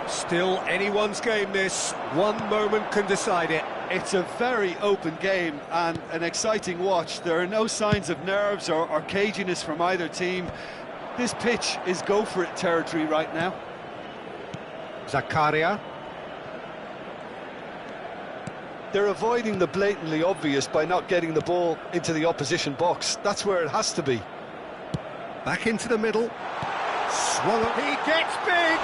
Still anyone's game, this. One moment can decide it. It's a very open game and an exciting watch. There are no signs of nerves or caginess from either team. This pitch is go-for-it territory right now. Zakaria. They're avoiding the blatantly obvious by not getting the ball into the opposition box. That's where it has to be. Back into the middle. Swung up. He gets big!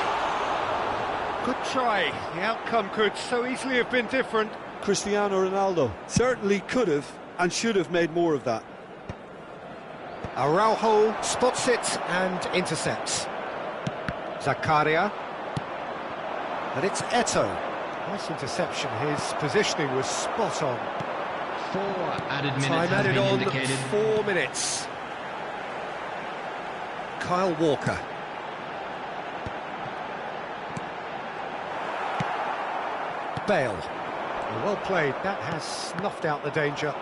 Good try. The outcome could so easily have been different. Cristiano Ronaldo certainly could have and should have made more of that. Araujo spots it and intercepts. Zakaria. And it's Eto. Nice interception. His positioning was spot on. 4 added minutes Time has added been on, indicated. 4 minutes. Kyle Walker. Bale. Well played. That has snuffed out the danger.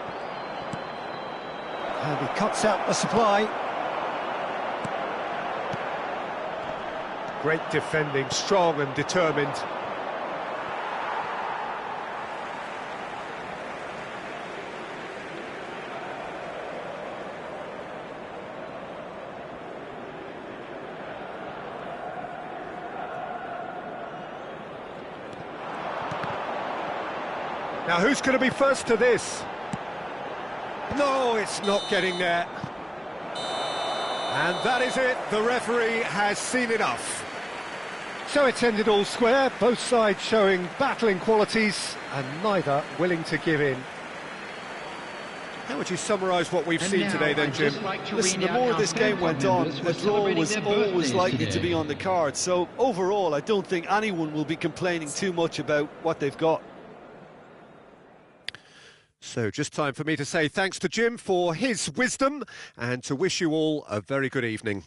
And he cuts out the supply. Great defending, strong and determined. Now, who's going to be first to this? No, it's not getting there. And that is it. The referee has seen enough. So it's ended all square, both sides showing battling qualities and neither willing to give in. How would you summarise what we've seen today then, Jim? Listen, the more this game went on, a draw was always likely to be on the card. So overall, I don't think anyone will be complaining too much about what they've got. So just time for me to say thanks to Jim for his wisdom and to wish you all a very good evening.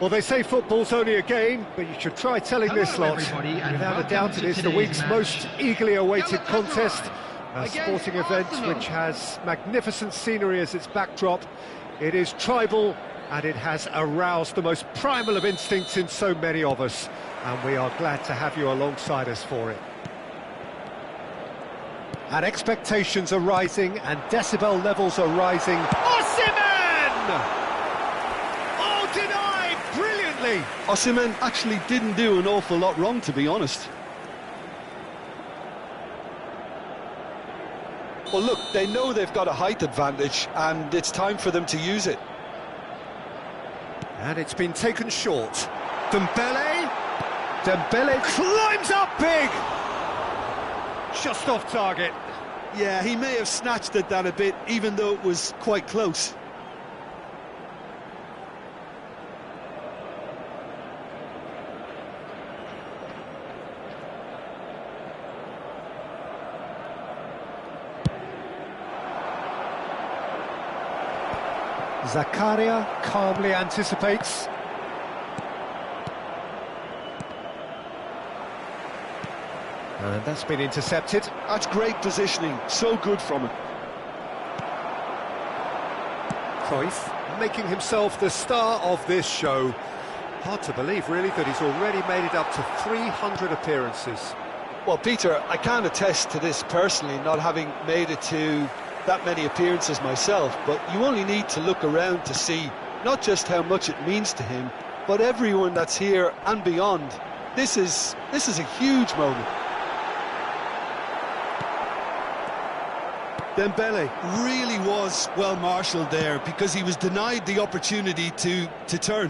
Well, they say football's only a game, but you should try telling Hello, this lot. everybody, and Without a welcome doubt, to it is the today's week's match. most eagerly awaited Galatasaray contest. A against sporting event Arsenal. which has magnificent scenery as its backdrop. It is tribal, and it has aroused the most primal of instincts in so many of us. And we are glad to have you alongside us for it. And expectations are rising, and decibel levels are rising. Osimhen! Oh, denied brilliantly! Osimhen actually didn't do an awful lot wrong, to be honest. Well, look, they know they've got a height advantage, and it's time for them to use it. And it's been taken short. Dembele climbs up big! Just off target. Yeah, he may have snatched at that a bit, even though it was quite close. Zakaria calmly anticipates. And that's been intercepted. That's great positioning, so good from him. Cruyff making himself the star of this show. Hard to believe, really, that he's already made it up to 300 appearances. Well, Peter, I can't attest to this personally, not having made it to that many appearances myself, but you only need to look around to see not just how much it means to him, but everyone that's here and beyond. This is a huge moment. Dembele really was well marshalled there because he was denied the opportunity to turn.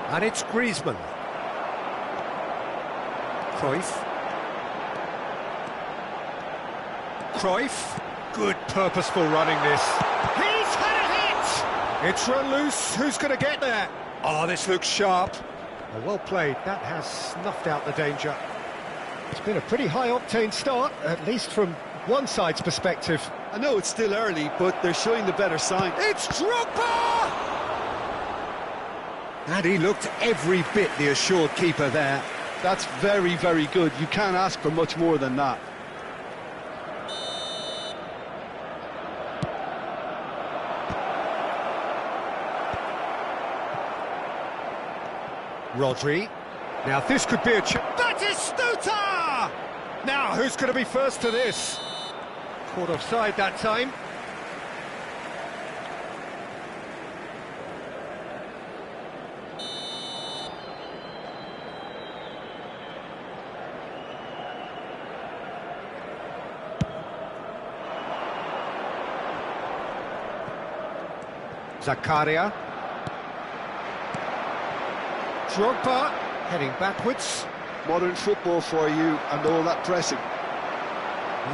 And it's Griezmann. Cruyff. Good purposeful running this. He's had a hit! It's run loose. Who's going to get there? Oh, this looks sharp. Oh, well played. That has snuffed out the danger. It's been a pretty high-octane start, at least from one side's perspective. I know it's still early, but they're showing the better sign. It's Drogba! And he looked every bit the assured keeper there. That's very, very good. You can't ask for much more than that. Rodri. Now this could be a That is Stuta! Now who's going to be first to this? Caught offside that time. Zakaria. Drogba heading backwards. Modern football for you and all that pressing.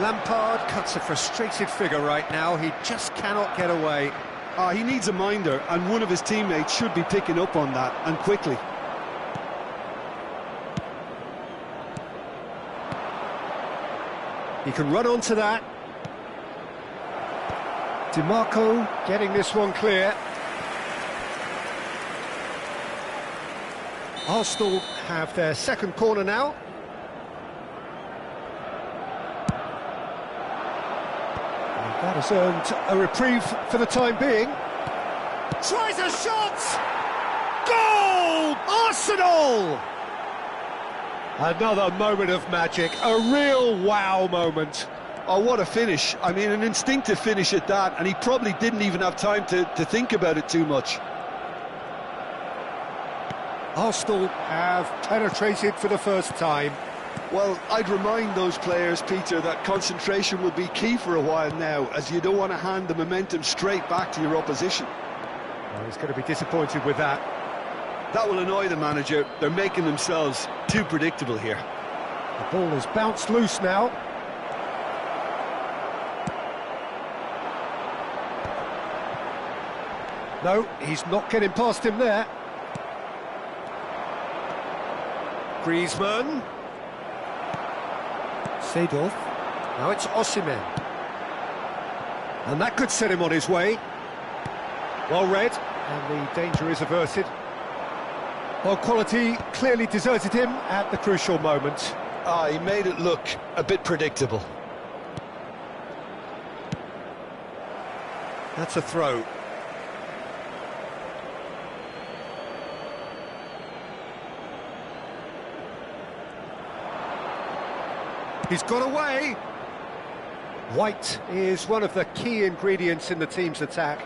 Lampard cuts a frustrated figure right now. He just cannot get away. He needs a minder, and one of his teammates should be picking up on that, and quickly. He can run onto that. DiMarco getting this one clear. Arsenal have their second corner now. And that has earned a reprieve for the time being. Tries a shot! Goal! Arsenal! Another moment of magic, a real wow moment. Oh, what a finish. I mean, an instinctive finish at that, and he probably didn't even have time to think about it too much. Arsenal have penetrated for the first time. Well, I'd remind those players, Peter, that concentration will be key for a while now, as you don't want to hand the momentum straight back to your opposition. Well, he's going to be disappointed with that. That will annoy the manager. They're making themselves too predictable here. The ball has bounced loose now. No, he's not getting past him there. Griezmann. Seedorf. Now it's Osimhen. And that could set him on his way. Well read, and the danger is averted. Well, quality clearly deserted him at the crucial moment. He made it look a bit predictable. That's a throw. He's got away. White is one of the key ingredients in the team's attack.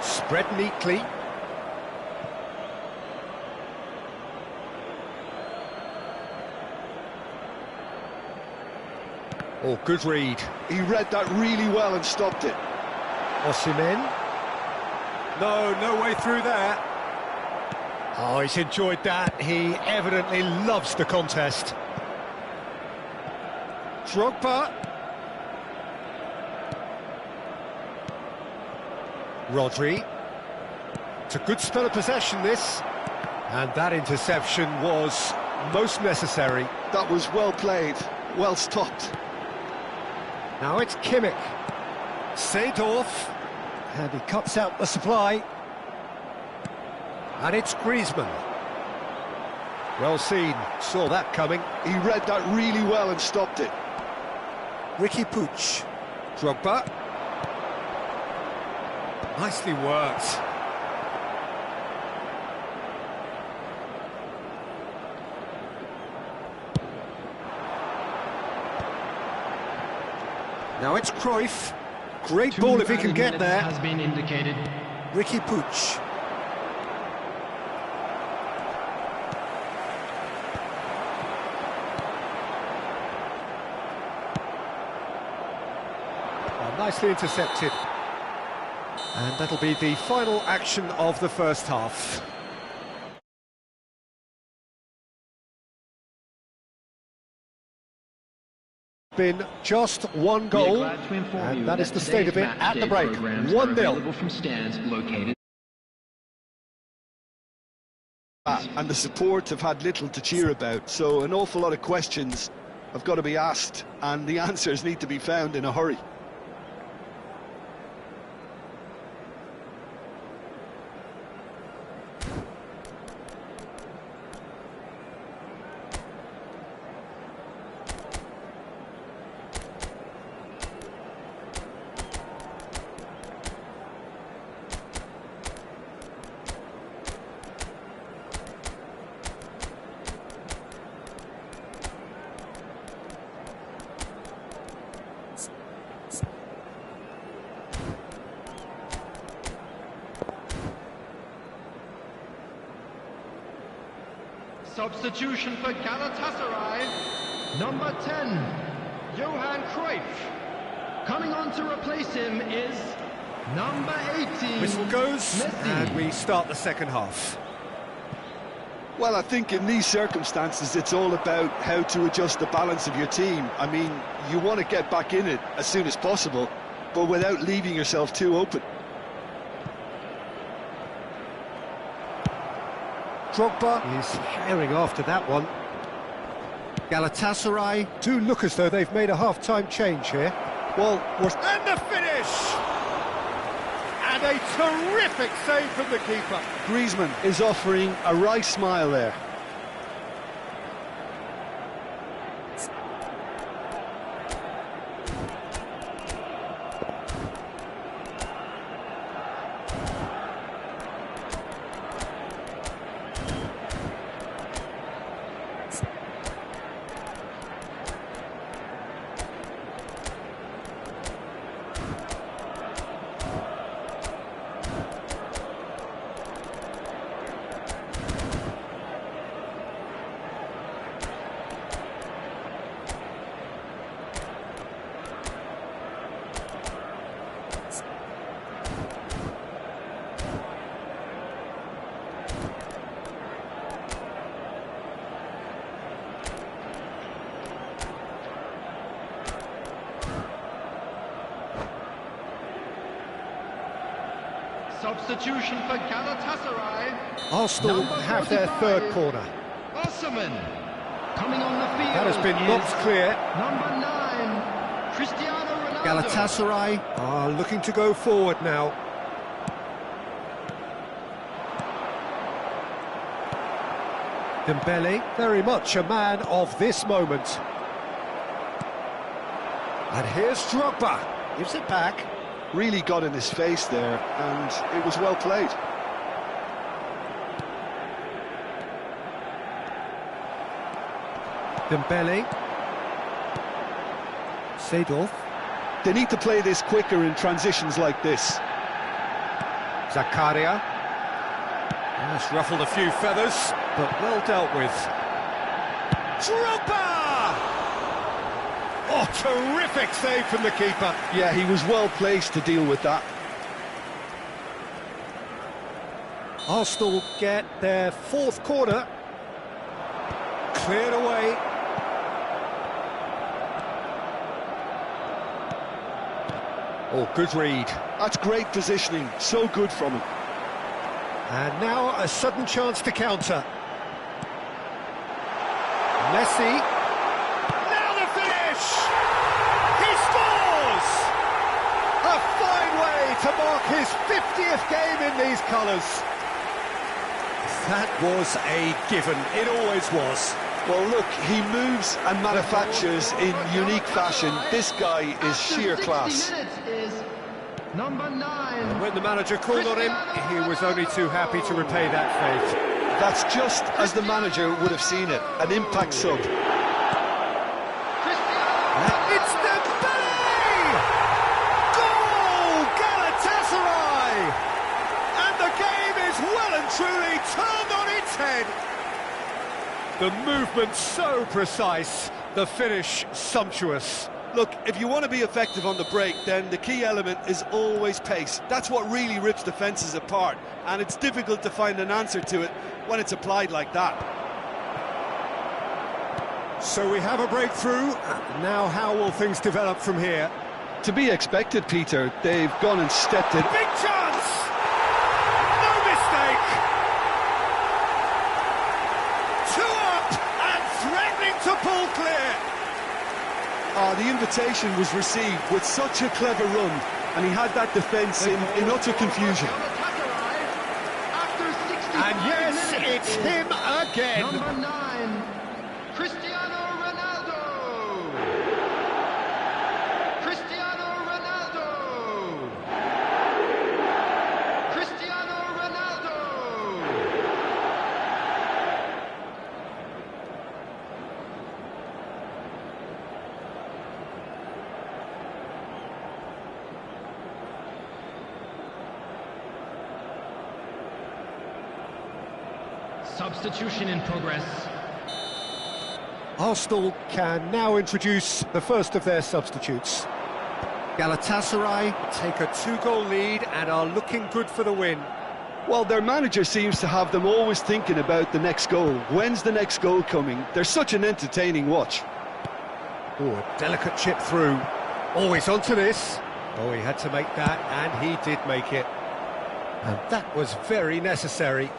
Spread neatly. Oh, good read. He read that really well and stopped it. Osimhen. No way through there. Oh, he's enjoyed that. He evidently loves the contest. Drogba. Rodri. It's a good spell of possession, this. And that interception was most necessary. That was well played, well stopped. Now it's Kimmich. Seedorf. And he cuts out the supply. And it's Griezmann. Well seen, saw that coming. He read that really well and stopped it. Ricky Puig. Drogba. Nicely worked. Now it's Cruyff. Great ball if he can get there. Has been indicated. Ricky Puig. Nicely intercepted. And that'll be the final action of the first half. Been just one goal, and that is the state of it at the break. 1-0. From stands located. And the support have had little to cheer about, so an awful lot of questions have got to be asked, and the answers need to be found in a hurry. Substitution for Galatasaray, number 10, Johan Cruyff. Coming on to replace him is number 18. Whistle goes, Messi. and we start the second half. Well, I think in these circumstances it's all about how to adjust the balance of your team. I mean, you want to get back in it as soon as possible, but without leaving yourself too open. Drogba is herring after that one. Galatasaray do look as though they've made a half-time change here. Well, And the finish! And a terrific save from the keeper. Griezmann is offering a wry smile there. Substitution for Galatasaray. Arsenal Number have their 45. third corner. Osimhen. Coming on the field. That has been knocked is clear. Number 9, Cristiano Ronaldo. Galatasaray are looking to go forward now. Dembele, very much a man of this moment. And here's Drogba, gives it back. Really got in his face there, and it was well played. Dembele. Seedorf. They need to play this quicker in transitions like this. Zakaria. That's ruffled a few feathers, but well dealt with. Drogba! Oh, terrific save from the keeper. Yeah, he was well placed to deal with that. Arsenal get their fourth corner. Cleared away. Oh, good read. That's great positioning, so good from him. And now a sudden chance to counter. Messi. Now the finish! He scores! A fine way to mark his 50th game in these colours. That was a given, it always was. Well, look, he moves and manufactures in unique fashion. This guy is sheer class. Is number 9. When the manager called on him, he was only too happy to repay that fate. That's just as the manager would have seen it, an impact sub. It's Dembele! Goal! Galatasaray! And the game is well and truly turned on its head. The movement so precise, the finish sumptuous. Look, if you want to be effective on the break, then the key element is always pace. That's what really rips defences apart, and it's difficult to find an answer to it when it's applied like that. So we have a breakthrough. Now how will things develop from here? To be expected, Peter. They've gone and stepped in. Big chance! No mistake! Two up and threatening to pull clear. The invitation was received with such a clever run, and he had that defence in utter confusion. And yes, it's him again. Number 9, Cristiano Ronaldo. Cristiano Ronaldo. Cristiano Ronaldo. Substitution in progress. Arsenal can now introduce the first of their substitutes. Galatasaray take a 2-goal lead and are looking good for the win. Well, their manager seems to have them always thinking about the next goal. When's the next goal coming? They're such an entertaining watch. Oh, a delicate chip through. Oh, he's onto this. Oh, he had to make that, and he did make it. And that was very necessary.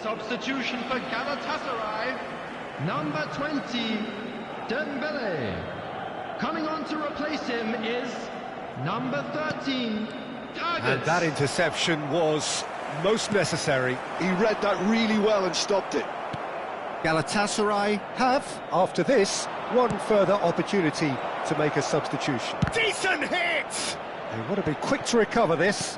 Substitution for Galatasaray, number 20, Dembele. Coming on to replace him is number 13, Targets. And that interception was most necessary. He read that really well and stopped it. Galatasaray have, after this, one further opportunity to make a substitution. Decent hit! They want to be quick to recover this.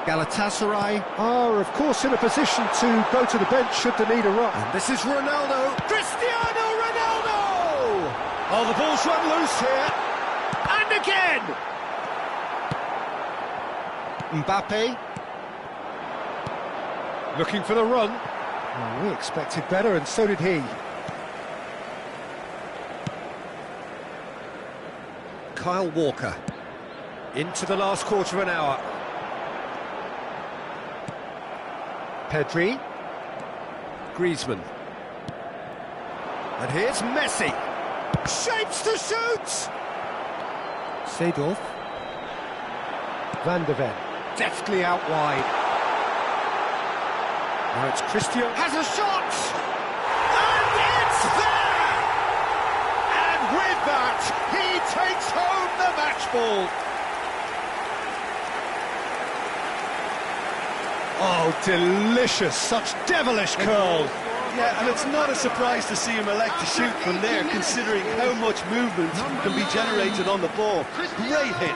Galatasaray are, of course, in a position to go to the bench should they need a run. And this is Ronaldo. Cristiano Ronaldo! Oh, the ball's run loose here. And again! Mbappe. Looking for the run. Well, we expected better, and so did he. Kyle Walker. Into the last quarter of an hour. Pedri. Griezmann. And here's Messi. Shapes to shoot! Seedorf. Van de Ven. Deftly out wide. Now it's Christian. Has a shot! And it's there! And with that, he takes home the match ball. Oh, delicious. Such devilish curl. Yeah, and it's not a surprise to see him elect to shoot from there, considering how much movement can be generated on the ball. Great hit.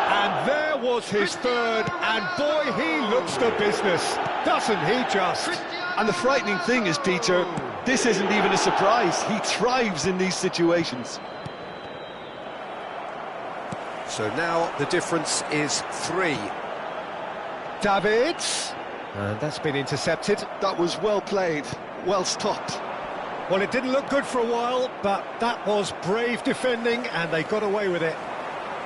And there was his third, and boy, he looks the business, doesn't he just? And the frightening thing is, Peter, this isn't even a surprise. He thrives in these situations. So now the difference is 3. Davids. And that's been intercepted. That was well played, well stopped. Well, it didn't look good for a while, but that was brave defending, and they got away with it.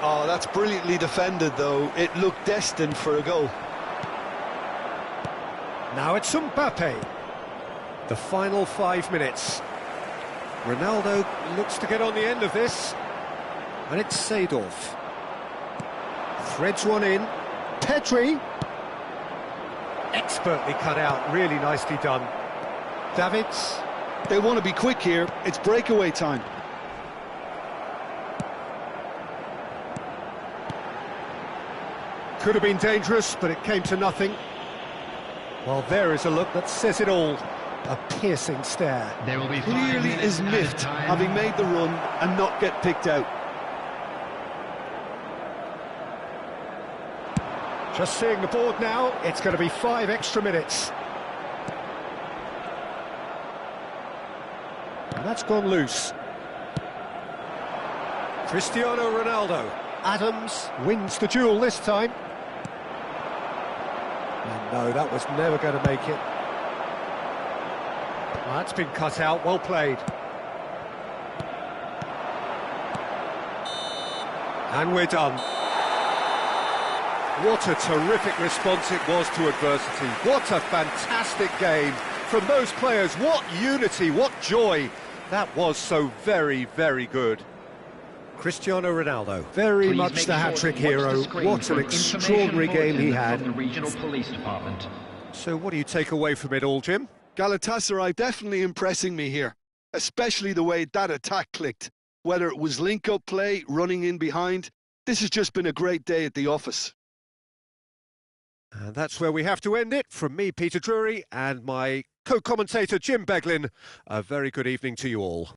Oh, that's brilliantly defended, though. It looked destined for a goal. Now it's Mbappe. The final 5 minutes. Ronaldo looks to get on the end of this. And it's Seedorf. Threads one in. Pedri. Expertly cut out, really nicely done. Davids. They want to be quick here. It's breakaway time. Could have been dangerous, but it came to nothing. Well, there is a look that says it all. A piercing stare. There will be 5 Clearly minutes is added miffed, time. having made the run and not get picked out. Just seeing the board now, it's going to be 5 extra minutes. And that's gone loose. Cristiano Ronaldo. Adams wins the duel this time. And no, that was never going to make it. Well, that's been cut out, well played. And we're done. What a terrific response it was to adversity. What a fantastic game from those players. What unity, what joy. That was so very, very good. Cristiano Ronaldo, very Please much make the sure hat-trick to watch the hero. screen What for an information extraordinary game he bulletin had. from the regional police department. So what do you take away from it all, Jim? Galatasaray definitely impressing me here, especially the way that attack clicked. Whether it was link-up play, running in behind, this has just been a great day at the office. And that's where we have to end it. From me, Peter Drury, and my co-commentator, Jim Beglin, a very good evening to you all.